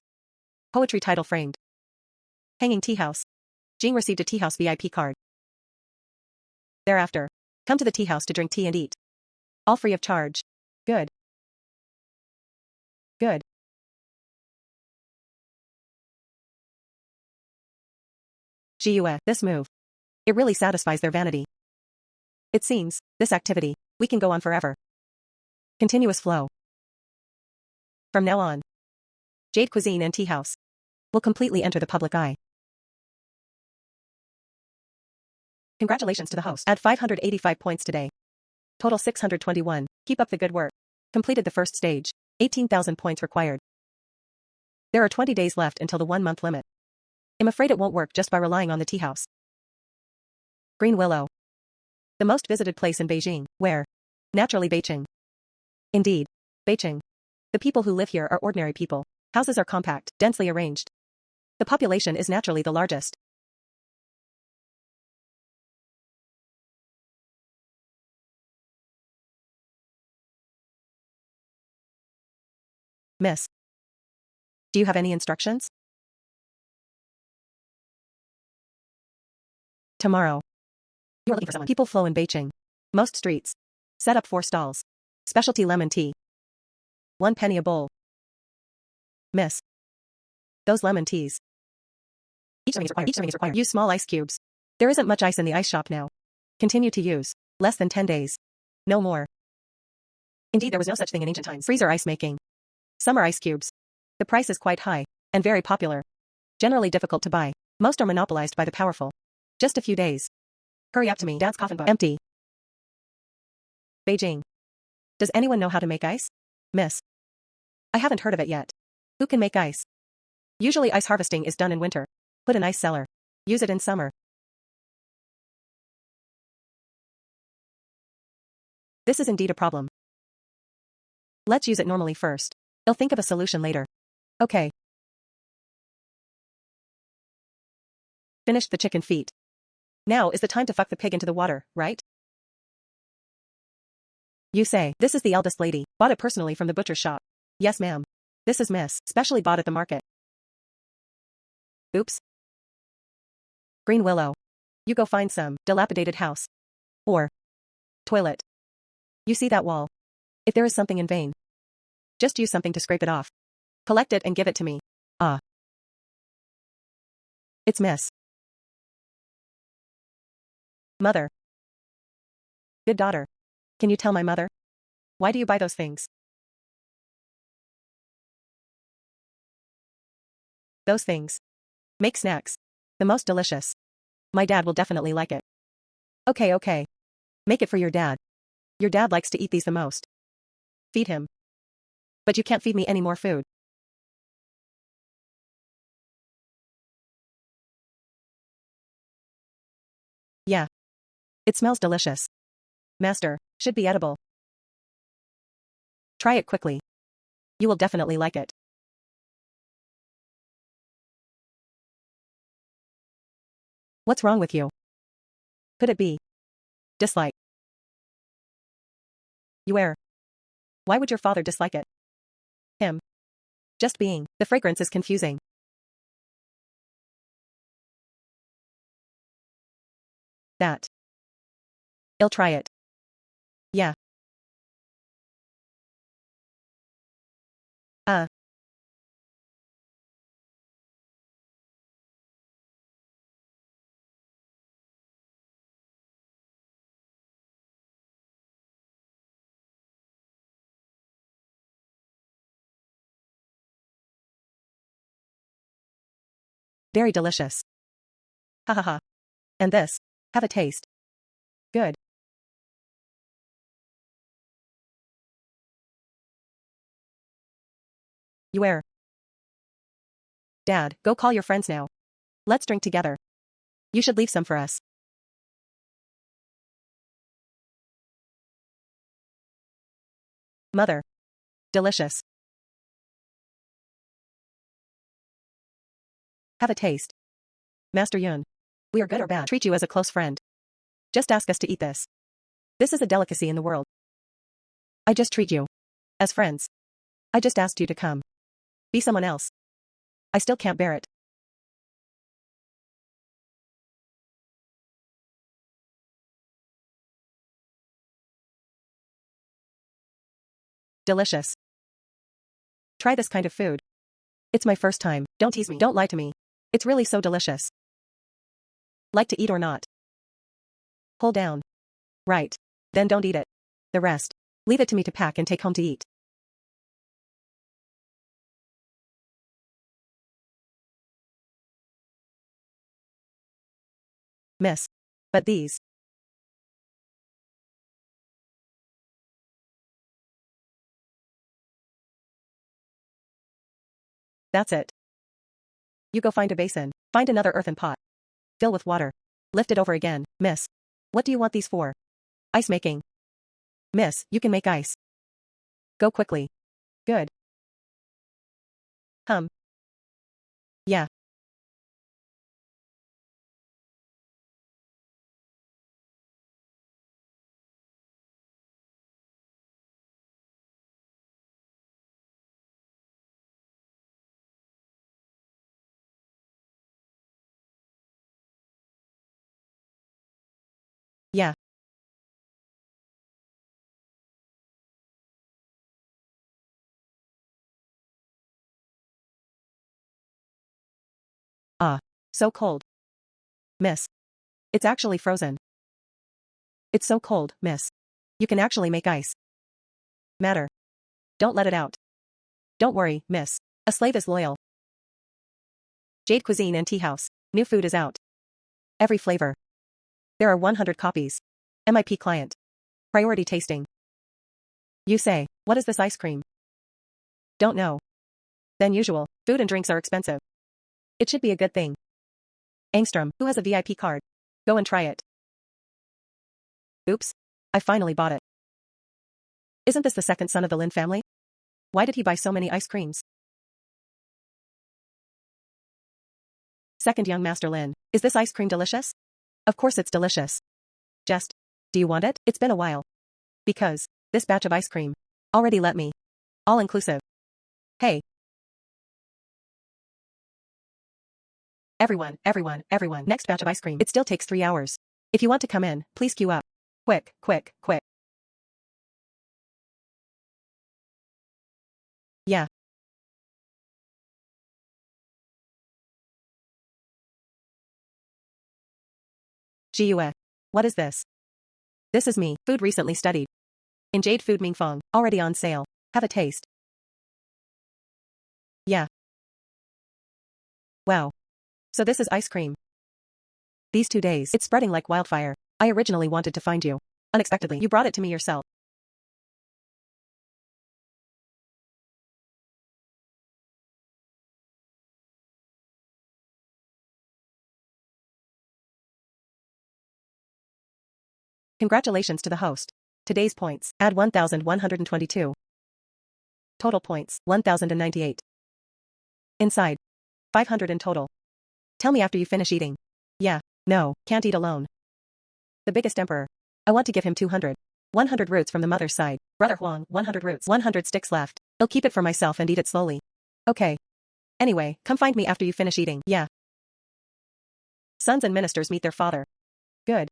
Poetry title framed. Hanging tea house. Jing received a tea house VIP card. Thereafter, come to the tea house to drink tea and eat. All free of charge. Good. Zhiyue, this move. It really satisfies their vanity. It seems, this activity, we can go on forever. Continuous flow. From now on, Jade Cuisine and Tea House will completely enter the public eye. Congratulations to the host. Add 585 points today. Total 621. Keep up the good work. Completed the first stage. 18,000 points required. There are 20 days left until the 1-month limit. I'm afraid it won't work just by relying on the tea house. Green Willow. The most visited place in Beijing, where? Naturally Beijing. Indeed. Beijing. The people who live here are ordinary people. Houses are compact, densely arranged. The population is naturally the largest. Miss. Do you have any instructions? Tomorrow. You're looking for someone. People flow in Beijing. Most streets. Set up 4 stalls. Specialty lemon tea. 1 penny a bowl. Miss. Those lemon teas. Each serving is required. Use small ice cubes. There isn't much ice in the ice shop now. Continue to use. Less than 10 days. No more. Indeed, there was no such thing in ancient times. Freezer ice making. Summer ice cubes. The price is quite high, and very popular. Generally difficult to buy. Most are monopolized by the powerful. Just a few days. Hurry up to me. Dad's coffin book. Empty. Beijing. Does anyone know how to make ice? Miss. I haven't heard of it yet. Who can make ice? Usually ice harvesting is done in winter. Put in ice cellar. Use it in summer. This is indeed a problem. Let's use it normally first. I'll think of a solution later. Okay. Finished the chicken feet. Now is the time to fuck the pig into the water, right? You say, this is the eldest lady, bought it personally from the butcher's shop. Yes, ma'am. This is Miss, specially bought at the market. Oops. Green willow. You go find some dilapidated house. Or toilet. You see that wall? If there is something in vain, just use something to scrape it off. Collect it and give it to me. Ah. It's Miss. Mother. Good daughter. Can you tell my mother? Why do you buy those things? Those things make snacks. The most delicious. My dad will definitely like it. Okay. Make it for your dad. Your dad likes to eat these the most. Feed him. But you can't feed me any more food. Yeah. It smells delicious. Master, should be edible. Try it quickly. You will definitely like it. What's wrong with you? Could it be dislike? Why would your father dislike it? Him. Just being. The fragrance is confusing. That. I'll try it. Yeah. Very delicious. Ha ha ha. And this. Have a taste. Good. Dad, go call your friends now. Let's drink together. You should leave some for us. Mother. Delicious. Have a taste. Master Yun. We are good or bad. Treat you as a close friend. Just ask us to eat this. This is a delicacy in the world. I just treat you as friends. I just asked you to come. Be someone else. I still can't bear it. Delicious. Try this kind of food. It's my first time. Don't tease me. Don't lie to me. It's really so delicious. Like to eat or not? Pull down. Right. Then don't eat it. The rest. Leave it to me to pack and take home to eat. Miss. But these. That's it. You go find a basin. Find another earthen pot. Fill with water. Lift it over again. Miss. What do you want these for? Ice making. Miss, you can make ice. Go quickly. Good. Yeah. Yeah. Ah. So cold. Miss. It's actually frozen. It's so cold, miss. You can actually make ice. Matter. Don't let it out. Don't worry, miss. A slave is loyal. Jade Cuisine and Tea House. New food is out. Every flavor. There are 100 copies. MIP client. Priority tasting. You say, what is this ice cream? Don't know. Then usual, food and drinks are expensive. It should be a good thing. Angstrom, who has a VIP card? Go and try it. Oops. I finally bought it. Isn't this the second son of the Lin family? Why did he buy so many ice creams? Second young Master Lin, is this ice cream delicious? Of course it's delicious. Just, do you want it? It's been a while. Because, This batch of ice cream. Already let me. All inclusive. Hey. Everyone. Next batch of ice cream. It still takes 3 hours. If you want to come in, please queue up. Quick. Yeah. Zhiyue. What is this? This is me. Food recently studied. In Jade Food Mingfeng. Already on sale. Have a taste. Yeah. Wow. So this is ice cream. These 2 days, it's spreading like wildfire. I originally wanted to find you. Unexpectedly, you brought it to me yourself. Congratulations to the host. Today's points, add 1,122. Total points, 1,098. Inside, 500 in total. Tell me after you finish eating. Yeah, no, can't eat alone. The biggest emperor. I want to give him 200. 100 roots from the mother's side. Brother Huang, 100 roots. 100 sticks left. I'll keep it for myself and eat it slowly. Okay. Anyway, come find me after you finish eating. Yeah. Sons and ministers meet their father. Good.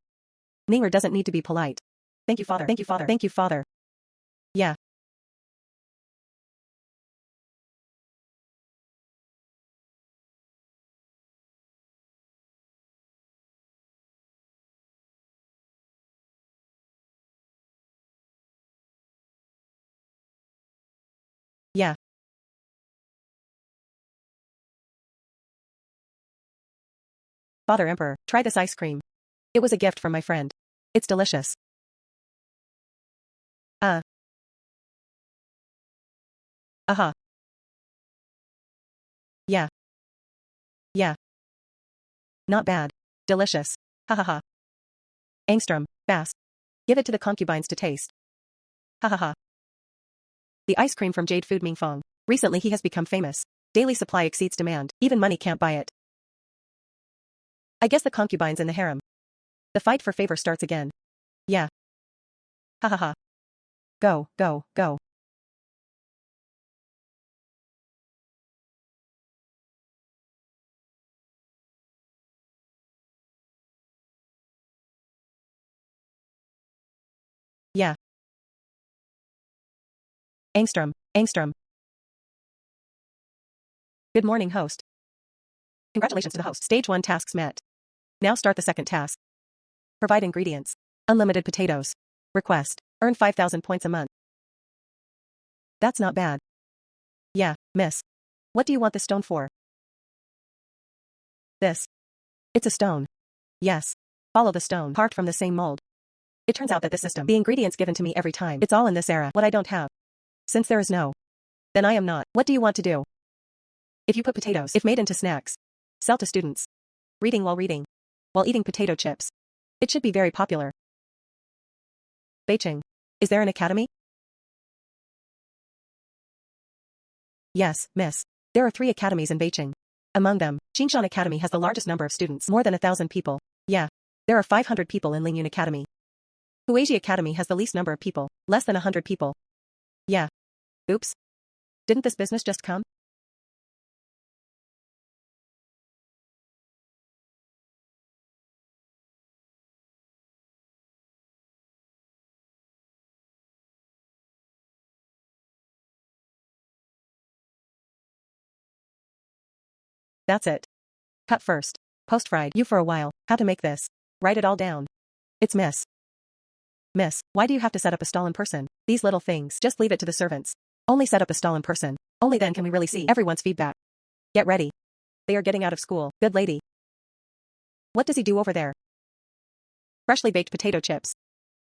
Ninger doesn't need to be polite. Thank you, father. Yeah. Yeah. Father Emperor, try this ice cream. It was a gift from my friend. It's delicious. Uh-huh. Yeah. Not bad. Delicious. Ha ha ha. Angstrom, fast. Give it to the concubines to taste. Ha ha ha. The ice cream from Jade Food Mingfeng. Recently he has become famous. Daily supply exceeds demand. Even money can't buy it. I guess the concubines in the harem. The fight for favor starts again. Yeah. Ha ha ha. Go. Yeah. Angstrom. Good morning, host. Congratulations to the host. Stage 1 tasks met. Now start the second task. Provide ingredients. Unlimited potatoes. Request. Earn 5,000 points a month. That's not bad. Yeah, miss. What do you want the stone for? This. It's a stone. Yes. Follow the stone carved from the same mold. It turns out that the system, the ingredients given to me every time, it's all in this era. What I don't have. Since there is no, then I am not. What do you want to do? If you put potatoes, if made into snacks, sell to students. Reading while eating potato chips. It should be very popular. Beijing. Is there an academy? Yes, miss. There are 3 academies in Beijing. Among them, Xingshan Academy has the largest number of students, more than 1,000 people. Yeah. There are 500 people in Lingyun Academy. Huaiji Academy has the least number of people, less than 100 people. Yeah. Oops. Didn't this business just come? That's it. Cut first. Post-fried you for a while. How to make this. Write it all down. It's miss. Miss, why do you have to set up a stall in person? These little things, just leave it to the servants. Only set up a stall in person. Only then can we really see everyone's feedback. Get ready. They are getting out of school. Good lady. What does he do over there? Freshly baked potato chips.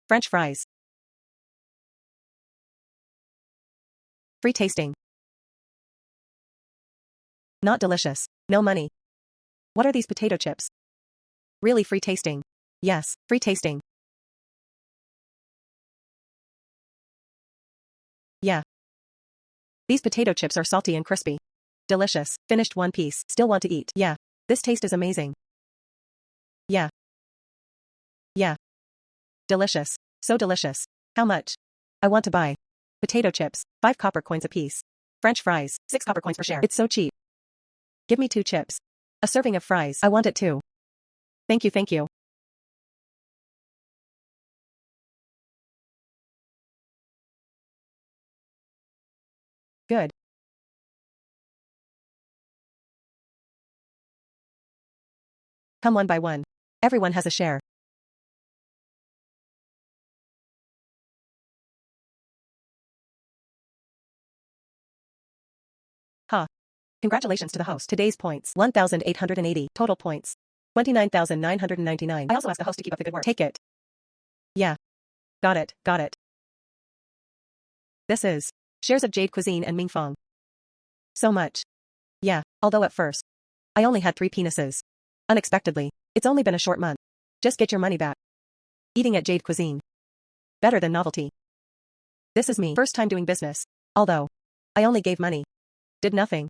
French fries. Free tasting. Not delicious. No money. What are these potato chips? Really free tasting. Yes, free tasting. Yeah. These potato chips are salty and crispy. Delicious. Finished one piece. Still want to eat. Yeah. This taste is amazing. Yeah. Delicious. So delicious. How much? I want to buy potato chips, 5 copper coins apiece. French fries, 6 copper coins per share. It's so cheap. Give me 2 chips. A serving of fries. I want it too. Thank you, thank you. Good. Come one by one. Everyone has a share. Huh. Congratulations to the host. Today's points. 1,880. Total points. 29,999. I also asked the host to keep up the good work. Take it. Yeah. Got it, got it. This is shares of Jade Cuisine and Mingfeng. So much. Yeah, although at first, I only had 3 penises. Unexpectedly, it's only been a short month. Just get your money back. Eating at Jade Cuisine. Better than novelty. This is me. First time doing business. Although, I only gave money. Did nothing.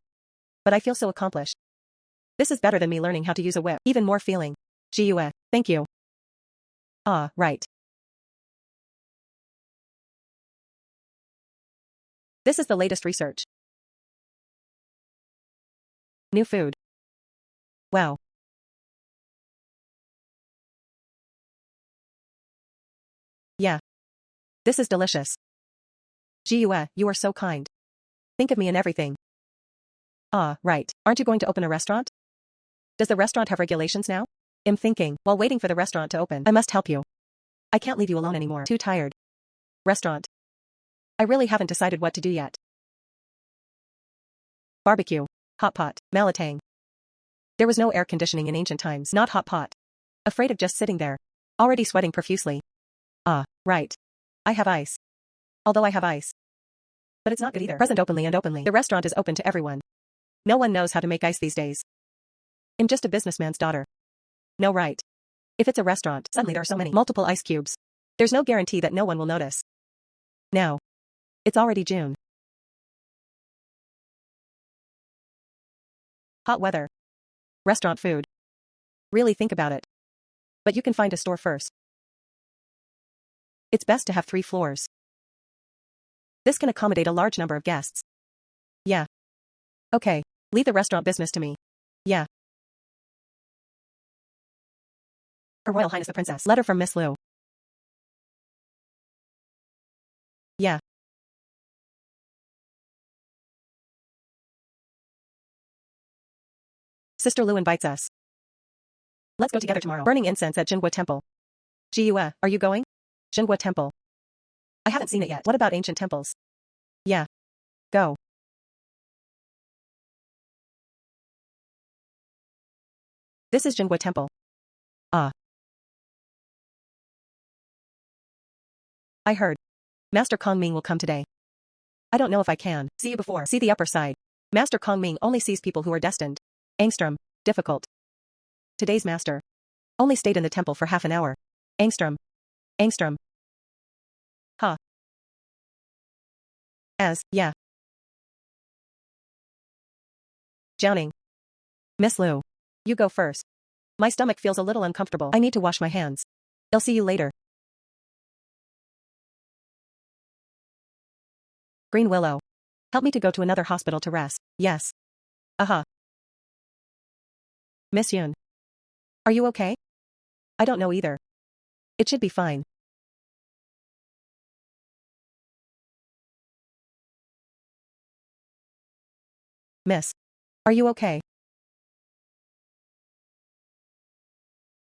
But I feel so accomplished. This is better than me learning how to use a whip. Even more feeling. Zhiyue, thank you. Ah, right. This is the latest research. New food. Wow. Yeah. This is delicious. Zhiyue, you are so kind. Think of me in everything. Ah, right. Aren't you going to open a restaurant? Does the restaurant have regulations now? I'm thinking, while waiting for the restaurant to open, I must help you. I can't leave you alone anymore. Too tired. Restaurant. I really haven't decided what to do yet. Barbecue. Hot pot. Malatang. There was no air conditioning in ancient times. Not hot pot. Afraid of just sitting there. Already sweating profusely. Ah, right. I have ice. Although I have ice. But it's not good either. Present openly and openly. The restaurant is open to everyone. No one knows how to make ice these days. I'm just a businessman's daughter. No, right. If it's a restaurant, suddenly there are so many multiple ice cubes. There's no guarantee that no one will notice. Now. It's already June. Hot weather. Restaurant food. Really think about it. But you can find a store first. It's best to have 3 floors. This can accommodate a large number of guests. Yeah. Okay. Leave the restaurant business to me. Yeah. Her Royal Highness the Princess. Letter from Miss Liu. Yeah. Sister Liu invites us. Let's go together tomorrow. Burning incense at Jinhua Temple. Zhiyue, are you going? Jinhua Temple. I haven't seen it yet. What about ancient temples? Yeah. Go. This is Jinhua Temple. Ah. I heard. Master Kongming will come today. I don't know if I can. See you before. See the upper side. Master Kongming only sees people who are destined. Angstrom. Difficult. Today's master. Only stayed in the temple for half an hour. Angstrom. Angstrom. Huh. Yeah. Jiaoning. Miss Liu. You go first. My stomach feels a little uncomfortable. I need to wash my hands. I'll see you later. Green Willow. Help me to go to another hospital to rest. Yes. Miss Yun. Are you okay? I don't know either. It should be fine. Miss. Are you okay?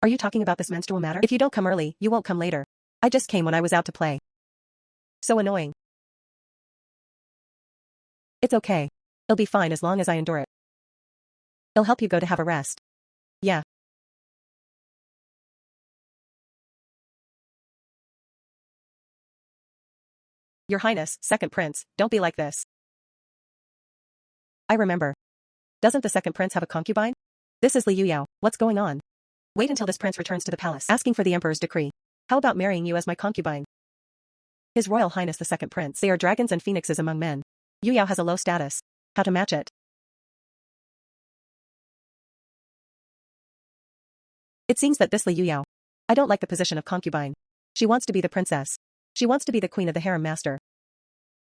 Are you talking about this menstrual matter? If you don't come early, you won't come later. I just came when I was out to play. So annoying. It's okay. It'll be fine as long as I endure it. It'll help you go to have a rest. Yeah. Your Highness, Second Prince, don't be like this. I remember. Doesn't the Second Prince have a concubine? This is Li Yuyao. What's going on? Wait until this prince returns to the palace. Asking for the Emperor's decree. How about marrying you as my concubine? His Royal Highness the Second Prince. They are dragons and phoenixes among men. Yuyao has a low status. How to match it? It seems that this Li Yuyao. I don't like the position of concubine. She wants to be the princess. She wants to be the queen of the harem master.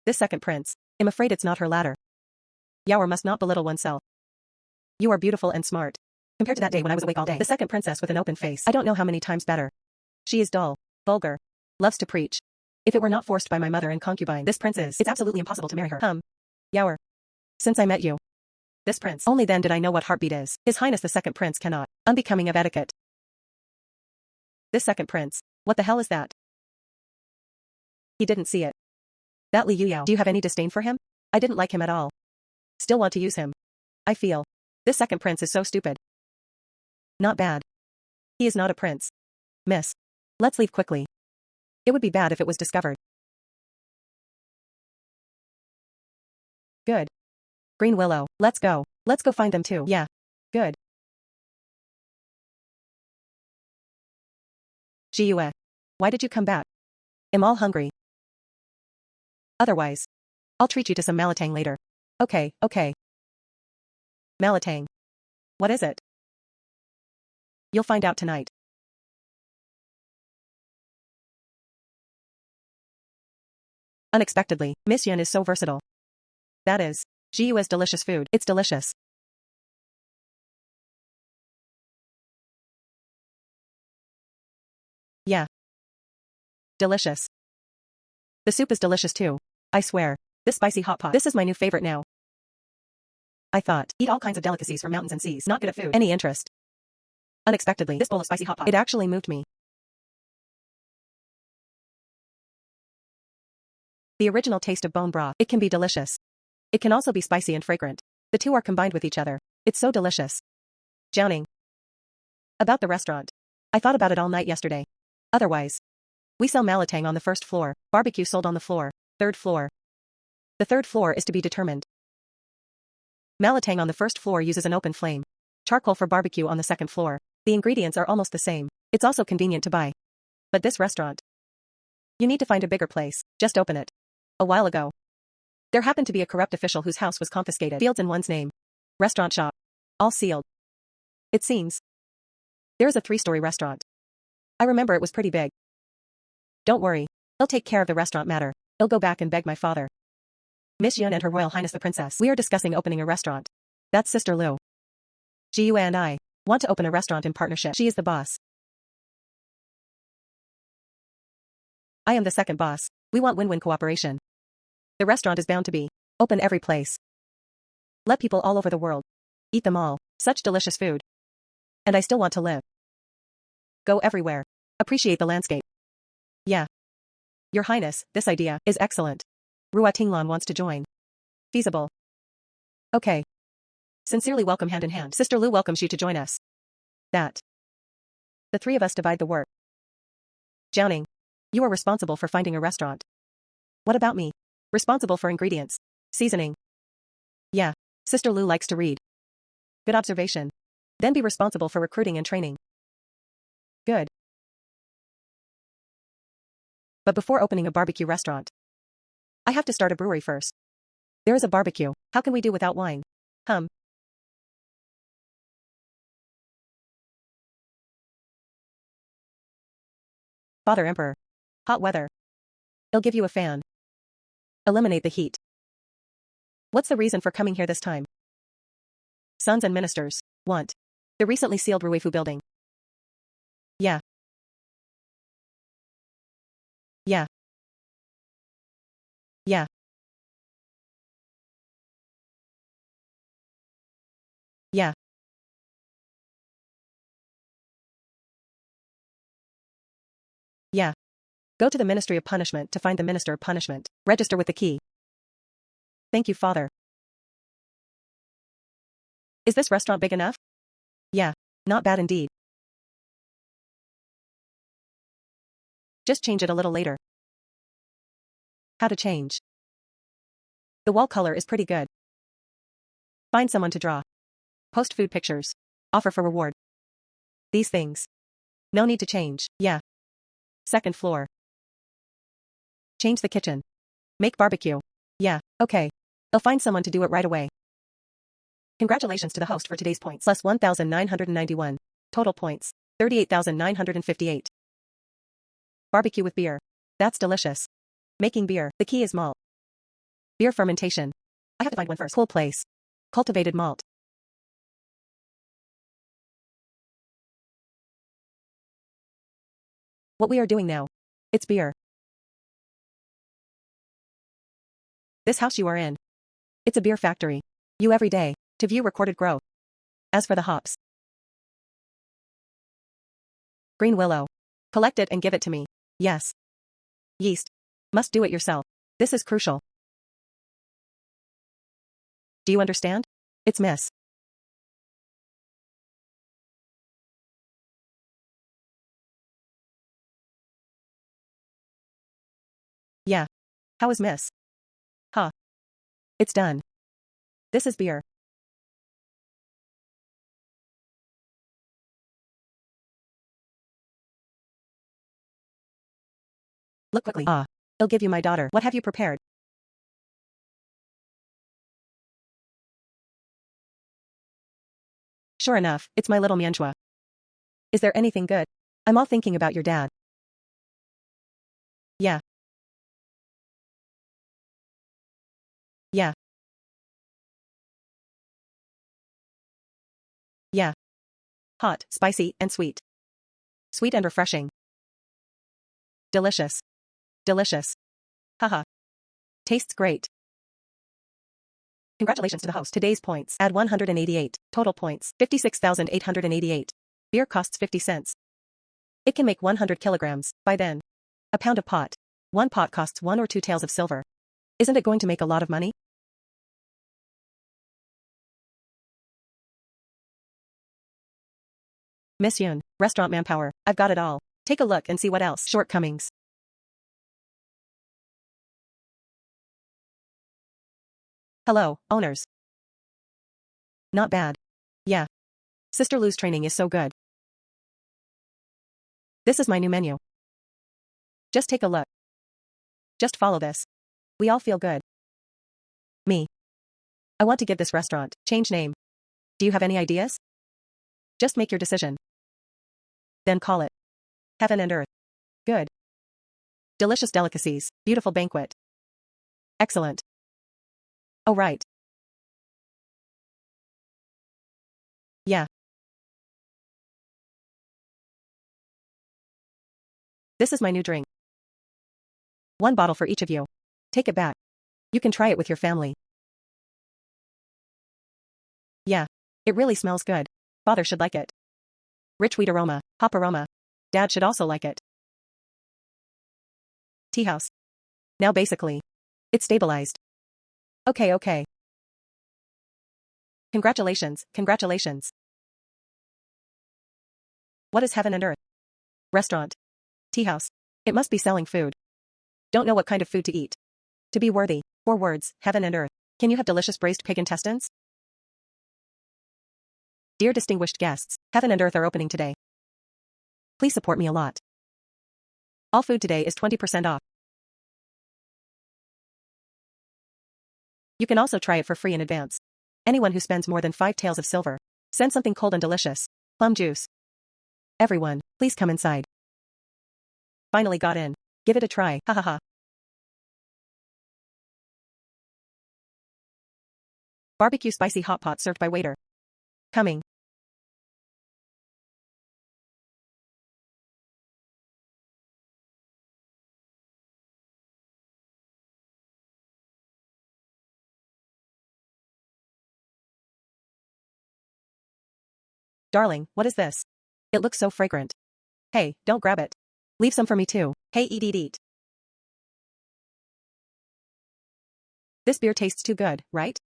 This second prince, I'm afraid it's not her ladder. Yaoer must not belittle oneself. You are beautiful and smart. Compared to that day when I was awake all day. The second princess with an open face. I don't know how many times better. She is dull, vulgar, loves to preach. If it were not forced by my mother and concubine, this prince is. It's absolutely impossible to marry her. Yaoer. Since I met you. This prince. Only then did I know what heartbeat is. His Highness the second prince cannot. Unbecoming of etiquette. This second prince. What the hell is that? He didn't see it. That Li Yuyao. Do you have any disdain for him? I didn't like him at all. Still want to use him. I feel. This second prince is so stupid. Not bad. He is not a prince. Miss. Let's leave quickly. It would be bad if it was discovered. Good. Green Willow, let's go. Let's go find them too. Yeah. Good. Zhiyue. Why did you come back? I'm all hungry. Otherwise, I'll treat you to some malatang later. Okay. Malatang. What is it? You'll find out tonight. Unexpectedly, Miss Yan is so versatile. That is, Zhiyue's delicious food. It's delicious. Yeah. Delicious. The soup is delicious too. I swear. This spicy hot pot. This is my new favorite now. I thought, eat all kinds of delicacies from mountains and seas. Not good at food. Any interest? Unexpectedly, this bowl of spicy hot pot. It actually moved me. The original taste of bone broth. It can be delicious. It can also be spicy and fragrant. The two are combined with each other. It's so delicious. Jiaoning. About the restaurant. I thought about it all night yesterday. Otherwise. We sell malatang on the first floor, barbecue sold on the floor, third floor. The third floor is to be determined. Malatang on the first floor uses an open flame. Charcoal for barbecue on the second floor. The ingredients are almost the same. It's also convenient to buy. But this restaurant. You need to find a bigger place. Just open it. A while ago. There happened to be a corrupt official whose house was confiscated. Fields in one's name. Restaurant shop. All sealed. It seems. There is a 3-story restaurant. I remember it was pretty big. Don't worry. I'll take care of the restaurant matter. I'll go back and beg my father. Miss Yun and Her Royal Highness the Princess. We are discussing opening a restaurant. That's Sister Liu. Zhiyue and I want to open a restaurant in partnership. She is the boss. I am the second boss. We want win-win cooperation. The restaurant is bound to be open every place. Let people all over the world eat them all. Such delicious food. And I still want to live. Go everywhere. Appreciate the landscape. Yeah. Your Highness, this idea is excellent. Rua Tinglan wants to join. Feasible. Okay. Sincerely welcome hand in hand. Sister Liu welcomes you to join us. That. The three of us divide the work. Jiaoning. You are responsible for finding a restaurant. What about me? Responsible for ingredients. Seasoning. Yeah. Sister Liu likes to read. Good observation. Then be responsible for recruiting and training. Good. But before opening a barbecue restaurant, I have to start a brewery first. There is a barbecue. How can we do without wine? Father Emperor. Hot weather. I'll give you a fan. Eliminate the heat. What's the reason for coming here this time? Sons and ministers want the recently sealed Ruifu building. Yeah. Yeah. Yeah. Yeah. Yeah. Go to the Ministry of Punishment to find the Minister of Punishment. Register with the key. Thank you, Father. Is this restaurant big enough? Yeah. Not bad indeed. Just change it a little later. How to change? The wall color is pretty good. Find someone to draw. Post food pictures. Offer for reward. These things. No need to change. Yeah. Second floor. Change the kitchen. Make barbecue. Yeah, okay. I'll find someone to do it right away. Congratulations to the host for today's points. Plus 1,991. Total points. 38,958. Barbecue with beer. That's delicious. Making beer. The key is malt. Beer fermentation. I have to find one first. Cool place. Cultivated malt. What we are doing now. It's beer. This house you are in. It's a beer factory. You every day, to view recorded growth. As for the hops. Green willow. Collect it and give it to me. Yes. Yeast. Must do it yourself. This is crucial. Do you understand? It's miss. Yeah. How is miss? Huh. It's done. This is beer. Look quickly. Ah. I'll give you my daughter. What have you prepared? Sure enough, it's my little Mianchua. Is there anything good? I'm all thinking about your dad. Yeah. Yeah. Yeah. Hot, spicy, and sweet. Sweet and refreshing. Delicious. Delicious. Haha. Tastes great. Congratulations to the host. Today's points. Add 188. Total points. 56,888. Beer costs 50 cents. It can make 100 kilograms, by then. A pound of pot. One pot costs 1 or 2 taels of silver. Isn't it going to make a lot of money? Miss Yun, restaurant manpower. I've got it all. Take a look and see what else. Shortcomings. Hello, owners. Not bad. Yeah. Sister Lou's training is so good. This is my new menu. Just take a look. Just follow this. We all feel good. Me. I want to give this restaurant, change name. Do you have any ideas? Just make your decision. Then call it Heaven and Earth. Good. Delicious delicacies, beautiful banquet. Excellent. Oh right. Yeah. This is my new drink. 1 bottle for each of you. Take it back. You can try it with your family. Yeah. It really smells good. Father should like it. Rich wheat aroma, hop aroma. Dad should also like it. Tea house. Now basically. It's stabilized. Okay. Congratulations, congratulations. What is Heaven and Earth? Restaurant. Tea house. It must be selling food. Don't know what kind of food to eat. To be worthy. 4 words, Heaven and Earth. Can you have delicious braised pig intestines? Dear distinguished guests, Heaven and Earth are opening today. Please support me a lot. All food today is 20% off. You can also try it for free in advance. Anyone who spends more than 5 taels of silver. Send something cold and delicious. Plum juice. Everyone, please come inside. Finally got in. Give it a try, ha ha ha. Barbecue spicy hot pot served by waiter. Coming. Darling, what is this? It looks so fragrant. Hey, don't grab it. Leave some for me too. Hey, eat. This beer tastes too good, right?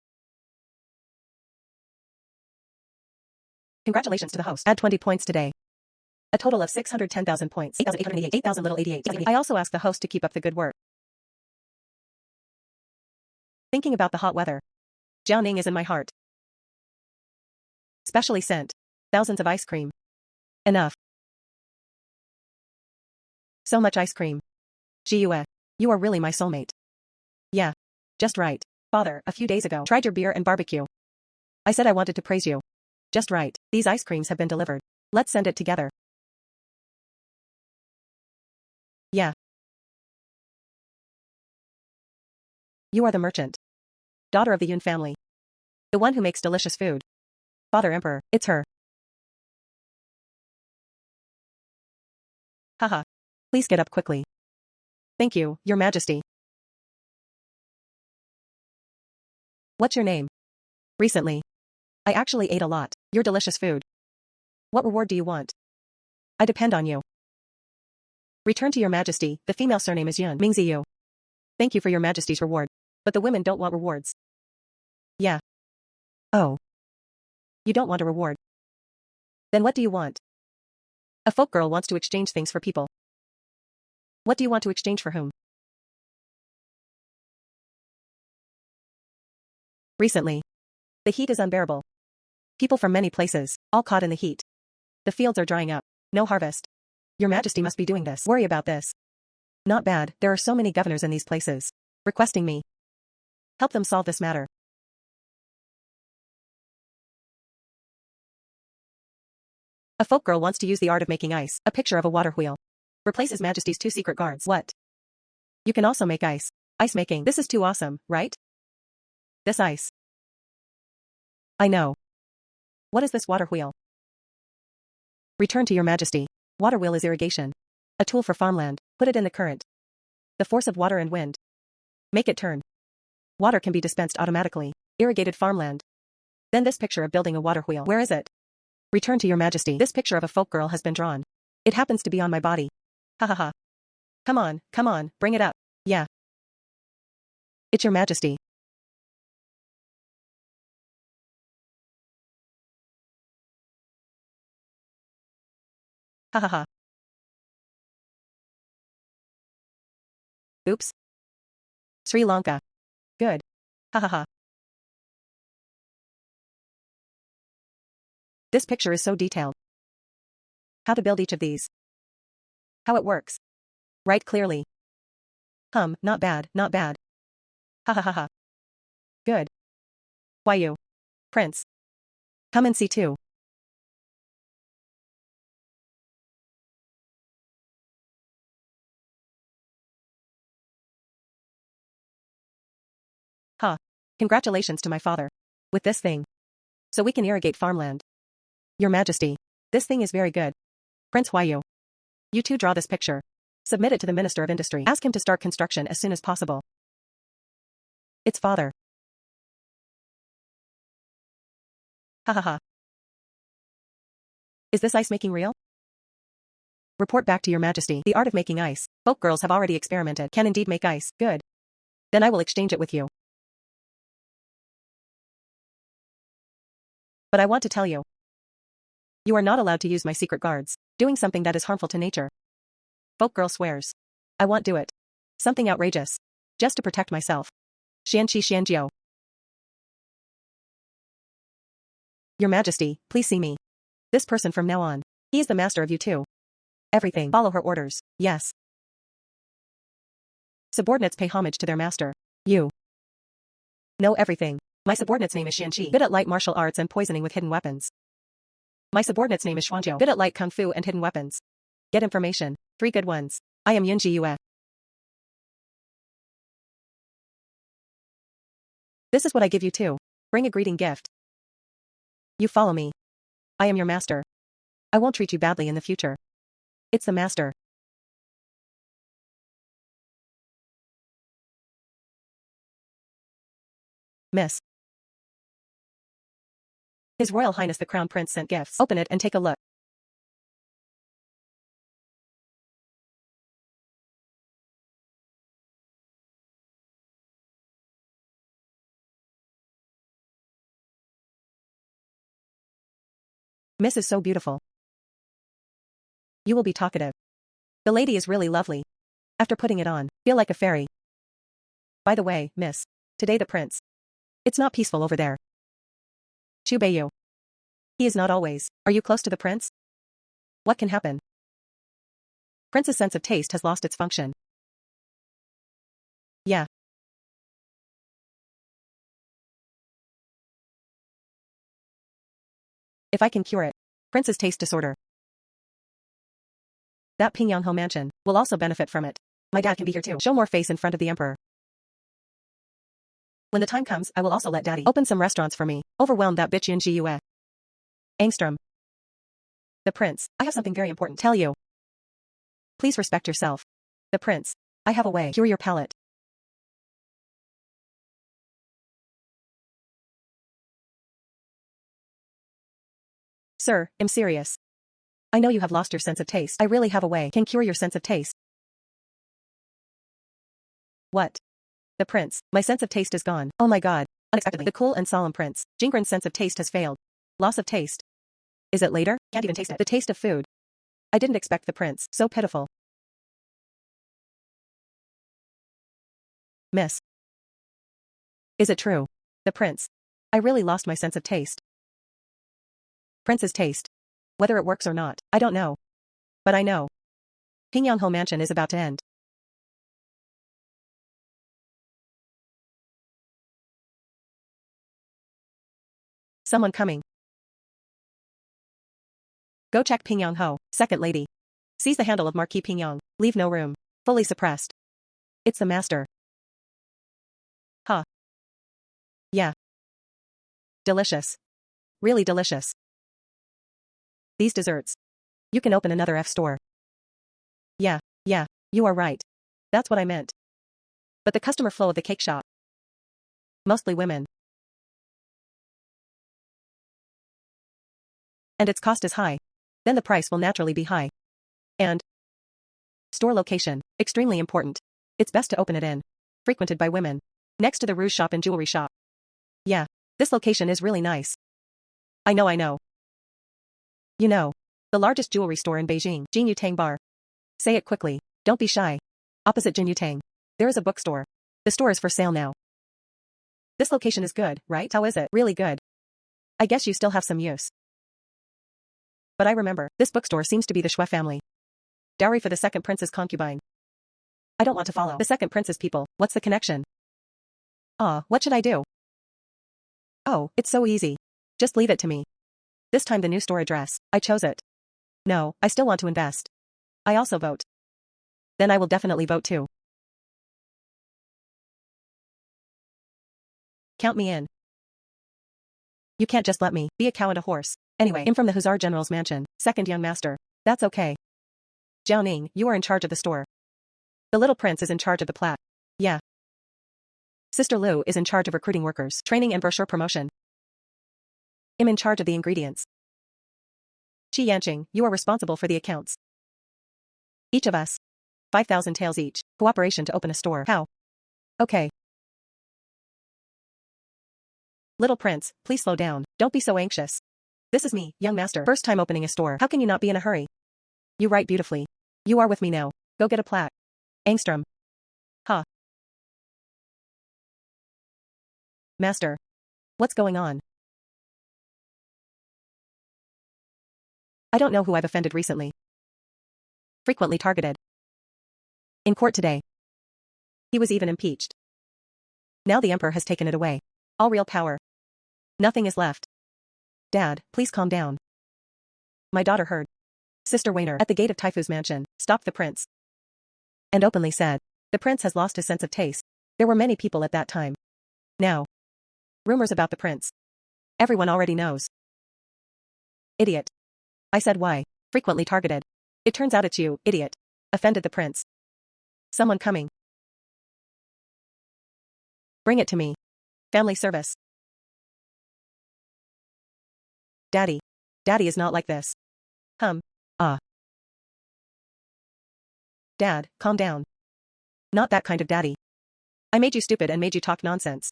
Congratulations to the host. Add 20 points today. A total of 610,000 points. 8,888. 8,000 little 88. I also ask the host to keep up the good work. Thinking about the hot weather. Jiaoning is in my heart. Specially sent. Thousands of ice cream. Enough. So much ice cream. Zhiyue, you are really my soulmate. Yeah. Just right. Father, a few days ago, tried your beer and barbecue. I said I wanted to praise you. Just right. These ice creams have been delivered. Let's send it together. Yeah. You are the merchant. Daughter of the Yun family. The one who makes delicious food. Father Emperor, it's her. Haha. Please get up quickly. Thank you, Your Majesty. What's your name? Recently. I actually ate a lot. Your delicious food. What reward do you want? I depend on you. Return to Your Majesty, the female surname is Yun, Ming Zhiyue. Thank you for Your Majesty's reward. But the women don't want rewards. Yeah. Oh. You don't want a reward. Then what do you want? A folk girl wants to exchange things for people. What do you want to exchange for whom? Recently. The heat is unbearable. People from many places, all caught in the heat. The fields are drying up. No harvest. Your Majesty must be doing this. Worry about this. Not bad, there are so many governors in these places. Requesting me. Help them solve this matter. A folk girl wants to use the art of making ice, a picture of a water wheel. Replace His Majesty's 2 secret guards. What? You can also make ice. Ice making. This is too awesome, right? This ice. I know. What is this water wheel? Return to Your Majesty. Water wheel is irrigation. A tool for farmland. Put it in the current. The force of water and wind. Make it turn. Water can be dispensed automatically. Irrigated farmland. Then this picture of building a water wheel. Where is it? Return to Your Majesty. This picture of a folk girl has been drawn. It happens to be on my body. Ha ha ha. Come on, bring it up. Yeah. It's Your Majesty. Ha ha ha. Oops. Sri Lanka. Good. Ha ha ha. This picture is so detailed. How to build each of these. How it works. Write clearly. Not bad, not bad. Ha ha ha ha. Good. Why you? Prince. Come and see too. Ha. Congratulations to my father. With this thing. So we can irrigate farmland. Your Majesty. This thing is very good. Prince Huayu. You too draw this picture. Submit it to the Minister of Industry. Ask him to start construction as soon as possible. It's father. Ha ha ha. Is this ice making real? Report back to Your Majesty. The art of making ice. Folk girls have already experimented. Can indeed make ice. Good. Then I will exchange it with you. But I want to tell you. You are not allowed to use my secret guards. Doing something that is harmful to nature. Folk girl swears. I won't do it. Something outrageous. Just to protect myself. Xianjiao. Your Majesty, please see me. This person from now on. He is the master of you too. Everything. Follow her orders. Yes. Subordinates pay homage to their master. You. Know everything. My subordinate's name is Xianqi. Good at light martial arts and poisoning with hidden weapons. My subordinate's name is Xuanjiu. Good at light kung fu and hidden weapons. Get information. 3 good ones. I am Yun Zhiyue. This is what I give you too. Bring a greeting gift. You follow me. I am your master. I won't treat you badly in the future. It's the master. Miss. His Royal Highness the Crown Prince sent gifts. Open it and take a look. Miss is so beautiful. You will be talkative. The lady is really lovely. After putting it on, feel like a fairy. By the way, miss. Today the prince. It's not peaceful over there. Xu Beiyu. He is not always. Are you close to the prince? What can happen? Prince's sense of taste has lost its function. Yeah. If I can cure it. Prince's taste disorder. That Pingyangho mansion will also benefit from it. My dad can be here too. Show more face in front of the emperor. When the time comes, I will also let Daddy open some restaurants for me. Overwhelm that bitch in Zhiyue. Angstrom. The prince, I have something very important to tell you. Please respect yourself. The prince, I have a way. Cure your palate. Sir, I'm serious. I know you have lost your sense of taste. I really have a way. Can cure your sense of taste. What? The prince, my sense of taste is gone. Oh my god. Unexpectedly, the cool and solemn prince, Jingren's sense of taste has failed. Loss of taste. Is it later? Can't even taste it. The taste of food. I didn't expect the prince. So pitiful. Miss. Is it true? The prince. I really lost my sense of taste. Prince's taste. Whether it works or not, I don't know. But I know. Pingyangho Mansion is about to end. Someone coming. Go check Pingyangho, second lady. Seize the handle of Marquis Pingyang. Leave no room. Fully suppressed. It's the master. Huh. Yeah. Delicious. Really delicious. These desserts. You can open another F store. Yeah, you are right. That's what I meant. But the customer flow of the cake shop. Mostly women. And its cost is high. Then the price will naturally be high. And store location, extremely important. It's best to open it in. Frequented by women. Next to the rouge shop and jewelry shop. Yeah, this location is really nice. I know. You know, the largest jewelry store in Beijing, Jingyu Tang Bar. Say it quickly, don't be shy. Opposite Jingyu Tang. There is a bookstore. The store is for sale now. This location is good, right? How is it? Really good. I guess you still have some use. But I remember, this bookstore seems to be the Shui family. Dowry for the second prince's concubine. I don't want to follow the second prince's people. What's the connection? What should I do? Oh, it's so easy. Just leave it to me. This time the new store address. I chose it. No, I still want to invest. I also vote. Then I will definitely vote too. Count me in. You can't just let me be a cow and a horse. Anyway, I'm from the Hussar General's mansion, second young master. That's okay. Jiao Ning, you are in charge of the store. The little prince is in charge of the plat. Yeah. Sister Lu is in charge of recruiting workers, training and brochure promotion. I'm in charge of the ingredients. Qi Yanqing, you are responsible for the accounts. Each of us. 5,000 taels each. Cooperation to open a store. How? Okay. Little prince, please slow down. Don't be so anxious. This is me, young master. First time opening a store. How can you not be in a hurry? You write beautifully. You are with me now. Go get a plaque. Angstrom. Huh. Master. What's going on? I don't know who I've offended recently. Frequently targeted. In court today. He was even impeached. Now the emperor has taken it away. All real power. Nothing is left. Dad, please calm down. My daughter heard. Sister Wainer, at the gate of Taifu's mansion, stopped the prince. And openly said, the prince has lost his sense of taste. There were many people at that time. Now. Rumors about the prince. Everyone already knows. Idiot. I said why. Frequently targeted. It turns out it's you, idiot. Offended the prince. Someone coming. Bring it to me. Family service. Daddy. Daddy is not like this. Dad, calm down. Not that kind of daddy. I made you stupid and made you talk nonsense.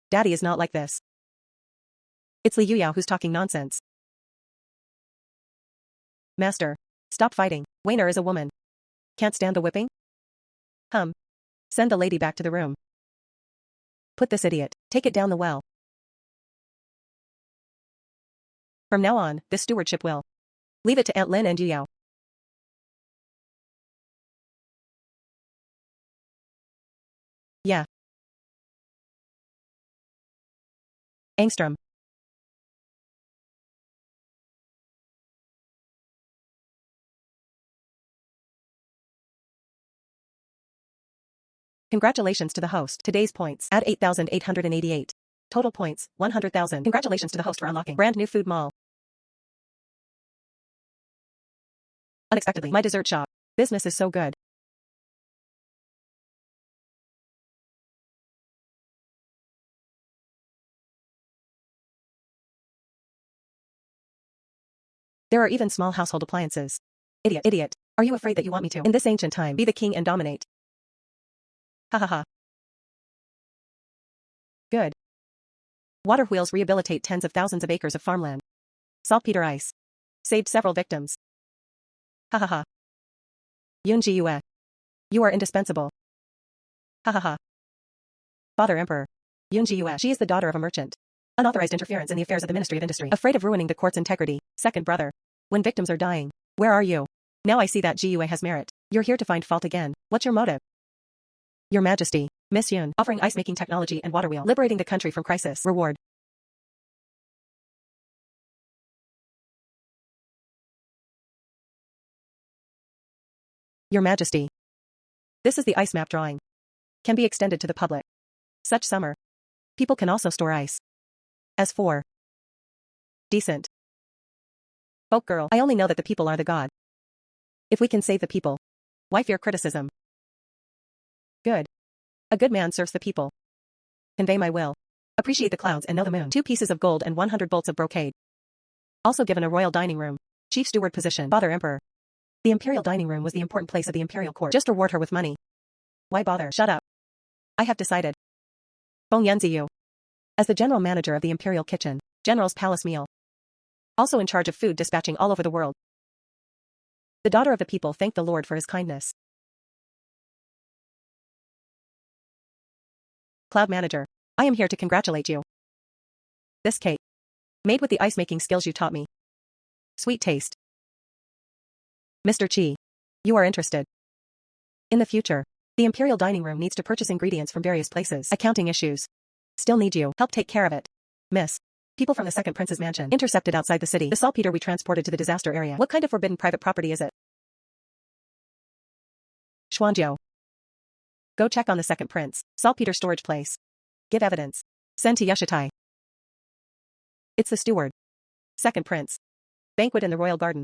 Daddy is not like this. It's Li Yuyao who's talking nonsense. Master. Stop fighting. Wainer is a woman. Can't stand the whipping? Send the lady back to the room. Put this idiot. Take it down the well. From now on, this stewardship will. Leave it to Aunt Lin and Yuyao. Yeah. Angstrom. Congratulations to the host. Today's points. Add 8,888. Total points, 100,000. Congratulations to the host for unlocking brand new food mall. Unexpectedly, my dessert shop. Business is so good. There are even small household appliances. Idiot. Are you afraid that you want me to, in this ancient time, be the king and dominate? Ha ha ha. Good. Water wheels rehabilitate tens of thousands of acres of farmland. Saltpeter ice. Saved several victims. Ha ha ha. Zhiyue. You are indispensable. Ha ha ha. Father Emperor. Zhiyue. She is the daughter of a merchant. Unauthorized interference in the affairs of the Ministry of Industry. Afraid of ruining the court's integrity. Second brother. When victims are dying. Where are you? Now I see that Zhiyue has merit. You're here to find fault again. What's your motive? Your Majesty. Miss Yun. Offering ice-making technology and water wheel. Liberating the country from crisis. Reward. Your Majesty. This is the ice map drawing. Can be extended to the public. Such summer. People can also store ice. As for decent folk girl, I only know that the people are the god. If we can save the people, why fear criticism? Good. A good man serves the people. Convey my will. Appreciate the clouds and know the moon. 2 pieces of gold and 100 bolts of brocade. Also given a royal dining room. Chief steward position. Father Emperor. The imperial dining room was the important place of the imperial court. Just reward her with money. Why bother? Shut up. I have decided. Feng Yanziyu. As the general manager of the imperial kitchen, general's palace meal. Also in charge of food dispatching all over the world. The daughter of the people thanked the Lord for his kindness. Cloud manager. I am here to congratulate you. This cake. Made with the ice-making skills you taught me. Sweet taste. Mr. Qi. You are interested. In the future, the imperial dining room needs to purchase ingredients from various places. Accounting issues. Still need you. Help take care of it. Miss. People from the second prince's mansion. Intercepted outside the city. The saltpeter we transported to the disaster area. What kind of forbidden private property is it? Xuanjiu. Go check on the second prince. Saltpeter storage place. Give evidence. Send to Yashitai. It's the steward. Second prince. Banquet in the royal garden.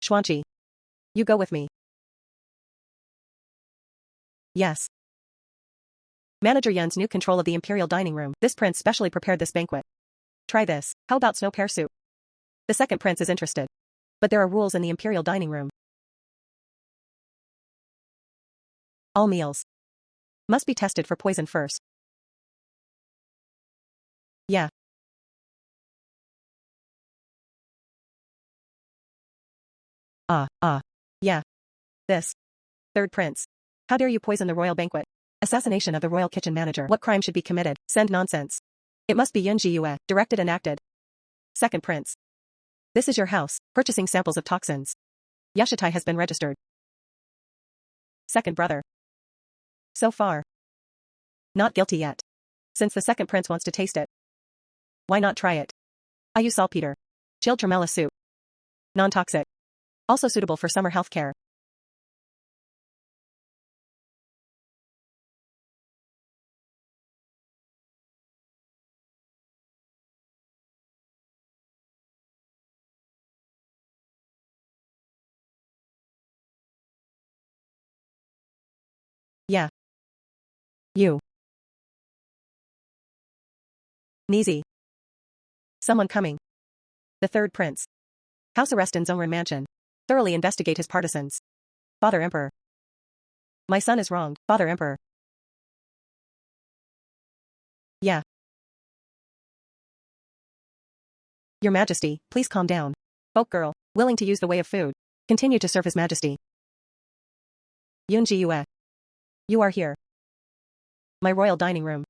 Xuanqi. You go with me. Yes. Manager Yun's new control of the imperial dining room. This prince specially prepared this banquet. Try this. How about snow pear soup? The second prince is interested. But there are rules in the imperial dining room. All meals must be tested for poison first. Yeah. Yeah. This. Third prince. How dare you poison the royal banquet? Assassination of the royal kitchen manager. What crime should be committed? Send nonsense. It must be Zhiyue, directed and acted. Second prince. This is your house, purchasing samples of toxins. Yashitai has been registered. Second brother. So far. Not guilty yet. Since the second prince wants to taste it. Why not try it? I use saltpeter. Chilled tremella soup. Non-toxic. Also suitable for summer health care. Yeah. You. Nizi. Someone coming. The third prince. House arrest in Zhongren mansion. Thoroughly investigate his partisans. Father Emperor. My son is wronged. Father Emperor. Yeah. Your Majesty, please calm down. Folk girl, willing to use the way of food. Continue to serve His Majesty. Zhiyue. You are here. My royal dining room.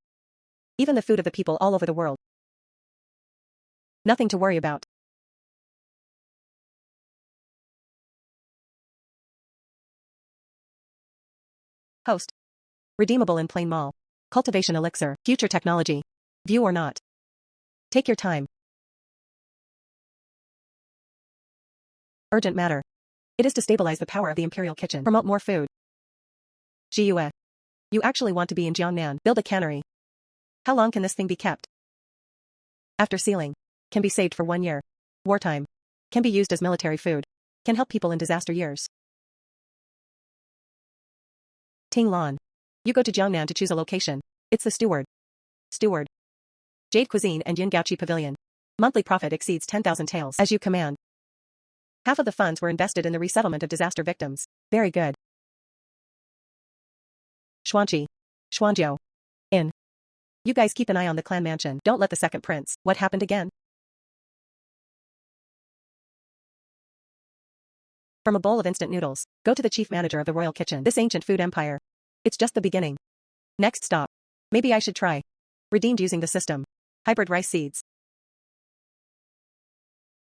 Even the food of the people all over the world. Nothing to worry about. Host. Redeemable in plain mall. Cultivation elixir. Future technology. View or not. Take your time. Urgent matter. It is to stabilize the power of the imperial kitchen. Promote more food. Zhiyue. You actually want to be in Jiangnan. Build a cannery. How long can this thing be kept? After sealing. Can be saved for 1 year. Wartime. Can be used as military food. Can help people in disaster years. Ting Lan. You go to Jiangnan to choose a location. It's the steward. Steward. Jade Cuisine and Yin Gaoqi Pavilion. Monthly profit exceeds 10,000 taels. As you command. Half of the funds were invested in the resettlement of disaster victims. Very good. Xuanqi. Xuanjiu. In. You guys keep an eye on the clan mansion. Don't let the second prince. What happened again? From a bowl of instant noodles, go to the chief manager of the royal kitchen. This ancient food empire. It's just the beginning. Next stop. Maybe I should try. Redeemed using the system. Hybrid rice seeds.